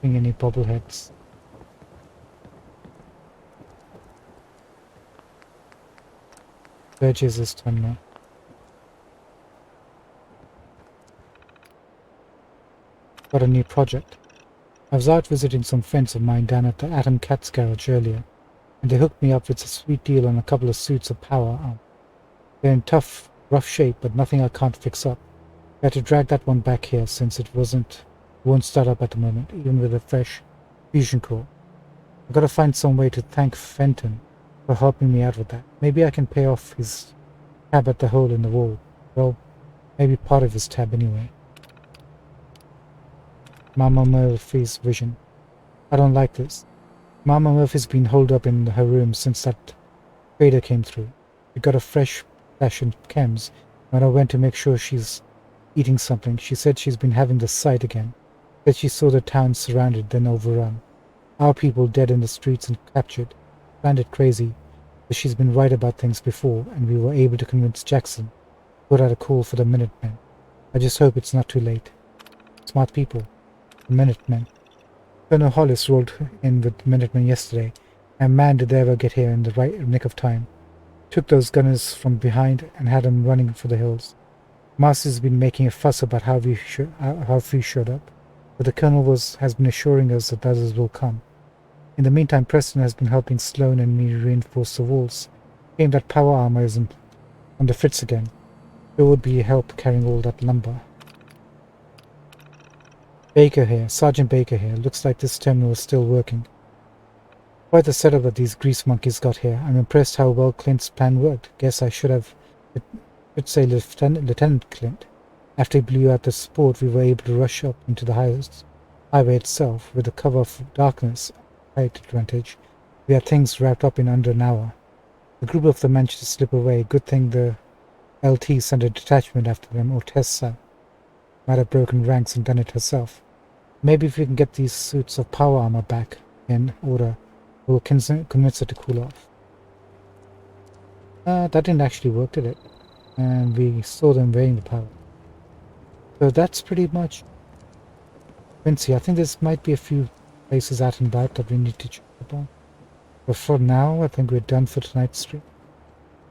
Speaker 2: Any bobbleheads. Burgess this time now. Got a new project. I was out visiting some friends of mine down at the Atom Cat's garage earlier, and they hooked me up with a sweet deal on a couple of suits of power armor. They're in tough, rough shape, but nothing I can't fix up. I had to drag that one back here since it won't start up at the moment, even with a fresh fusion core. I've got to find some way to thank Fenton for helping me out with that. Maybe I can pay off his tab at the hole in the wall. Well, maybe part of his tab anyway. Mama Murphy's vision. I don't like this. Mama Murphy's been holed up in her room since that trader came through. We got a fresh flash in chems. When I went to make sure she's eating something, she said she's been having the sight again. That she saw the town surrounded, then overrun. Our people dead in the streets and captured. Found it crazy, but she's been right about things before, and we were able to convince Jackson to put out a call for the Minutemen. I just hope it's not too late. Smart people. The Minutemen. Colonel Hollis rolled in with Minutemen yesterday, and man did they ever get here in the right nick of time. Took those gunners from behind and had them running for the hills. Marcy's been making a fuss about how few showed up, but the Colonel has been assuring us that others will come. In the meantime, Preston has been helping Sloan and me reinforce the walls. Claim that power armor isn't on the fritz again. There would be help carrying all that lumber. Baker here, Sergeant Baker here. Looks like this terminal is still working. Quite the setup that these grease monkeys got here. I'm impressed how well Clint's plan worked. Guess I should say Lieutenant Clint. After he blew out the support, we were able to rush up into the highway itself. With the cover of darkness, height advantage, we had things wrapped up in under an hour. A group of them managed to slip away. Good thing the LT sent a detachment after them, or Tessa might have broken ranks and done it herself. Maybe if we can get these suits of power armor back in order, we'll convince her to cool off. That didn't actually work, did it? And we saw them wearing the power. So that's pretty much Quincy. I think there might be a few places out and about that we need to check up on. But for now, I think we're done for tonight's stream.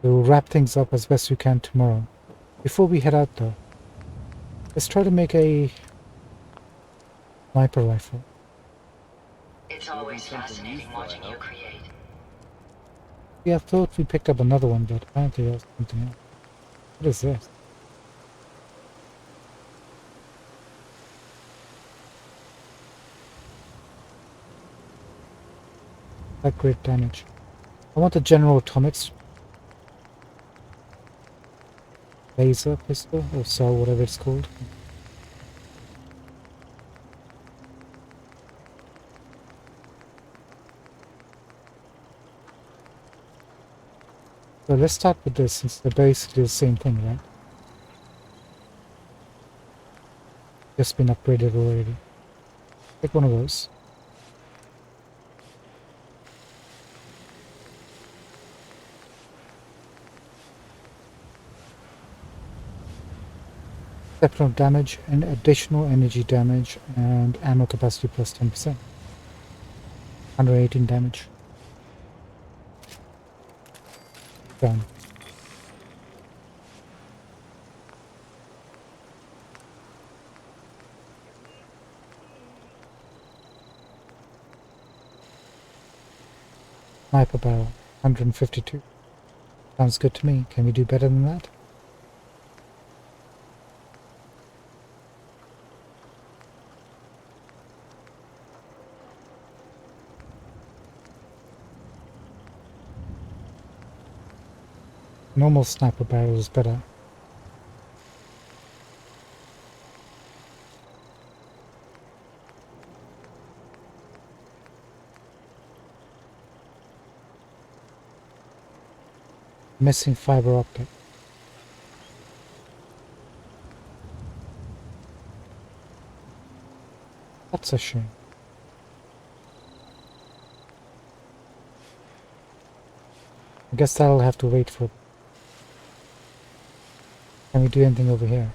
Speaker 2: We'll wrap things up as best we can tomorrow. Before we head out though, let's try to make a sniper rifle.
Speaker 5: It's always fascinating watching you create.
Speaker 2: Yeah, I thought we picked up another one, but apparently there's something else. What is this? That great damage. I want the General Atomics laser pistol or cell, whatever it's called. So let's start with this since they're basically the same thing, right? Just been upgraded already. Take one of those. Exceptional damage and additional energy damage and ammo capacity plus 10%. 118 damage. Done. Sniper barrel, 152. Sounds good to me. Can we do better than that? Normal sniper barrel is better. Missing fiber optic. That's a shame. I guess that'll have to wait for. Can we do anything over here?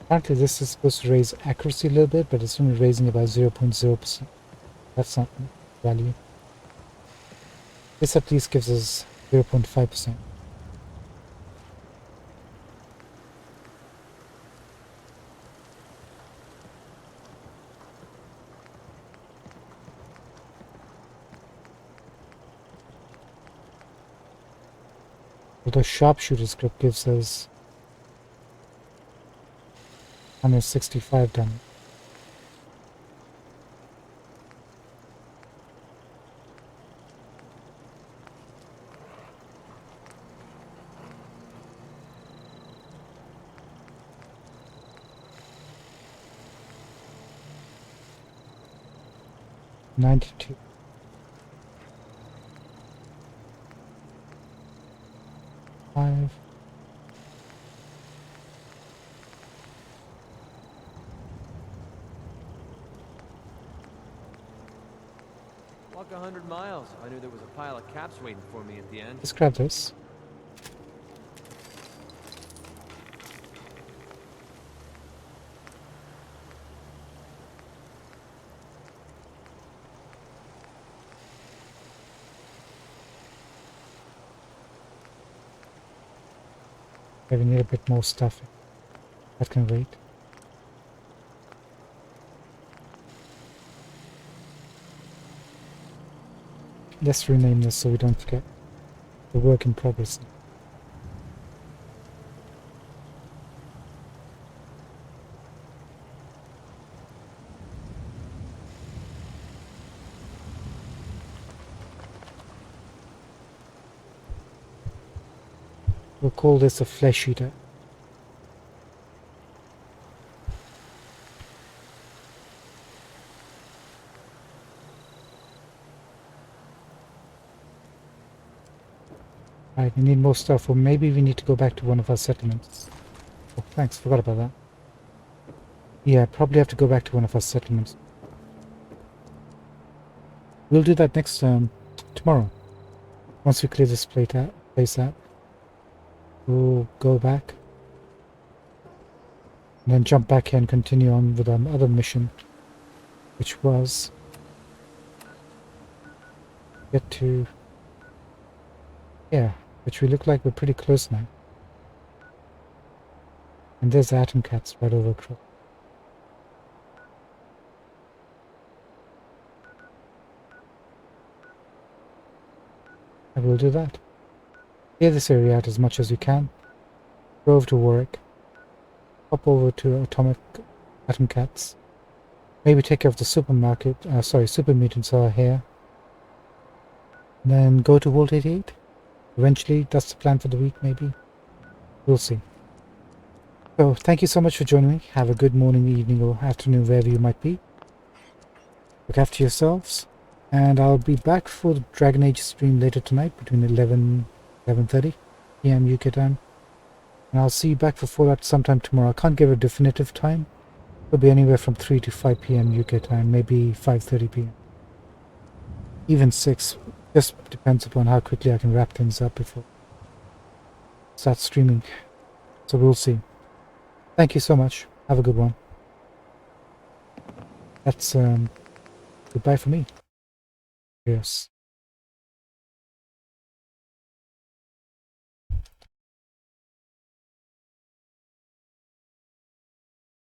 Speaker 2: Apparently this is supposed to raise accuracy a little bit, but it's only raising it by 0.0%. That's not value. This at least gives us 0.5%. Although sharpshooter's grip gives us 165 damage. $92. Five.
Speaker 7: Walk 100 miles if I knew there was a pile of caps waiting for me at the end.
Speaker 2: Let's grab this. Okay, we need a bit more stuff. That can wait. Let's rename this so we don't forget. The work in progress. We'll call this a flesh eater. Right, we need more stuff, or maybe we need to go back to one of our settlements. Oh, thanks, forgot about that. Yeah, probably have to go back to one of our settlements. We'll do that next tomorrow. Once we clear this place out. We'll go back. And then jump back here and continue on with our other mission. Which was... get to... yeah, which we look like we're pretty close now. And there's the atom cats right over across. I will do that. Clear this area out as much as you can. Go over to Warwick. Hop over to Atom Cats. Maybe take care of the supermarket. Super mutants are here. And then go to Vault 88. Eventually, that's the plan for the week, maybe. We'll see. So, thank you so much for joining me. Have a good morning, evening, or afternoon, wherever you might be. Look after yourselves. And I'll be back for the Dragon Age stream later tonight between 11:30 p.m. UK time. And I'll see you back for Fallout sometime tomorrow. I can't give a definitive time. It'll be anywhere from 3 to 5 p.m. UK time, maybe 5:30 p.m. Even 6. Just depends upon how quickly I can wrap things up before I start streaming. So we'll see. Thank you so much. Have a good one. That's goodbye for me. Yes.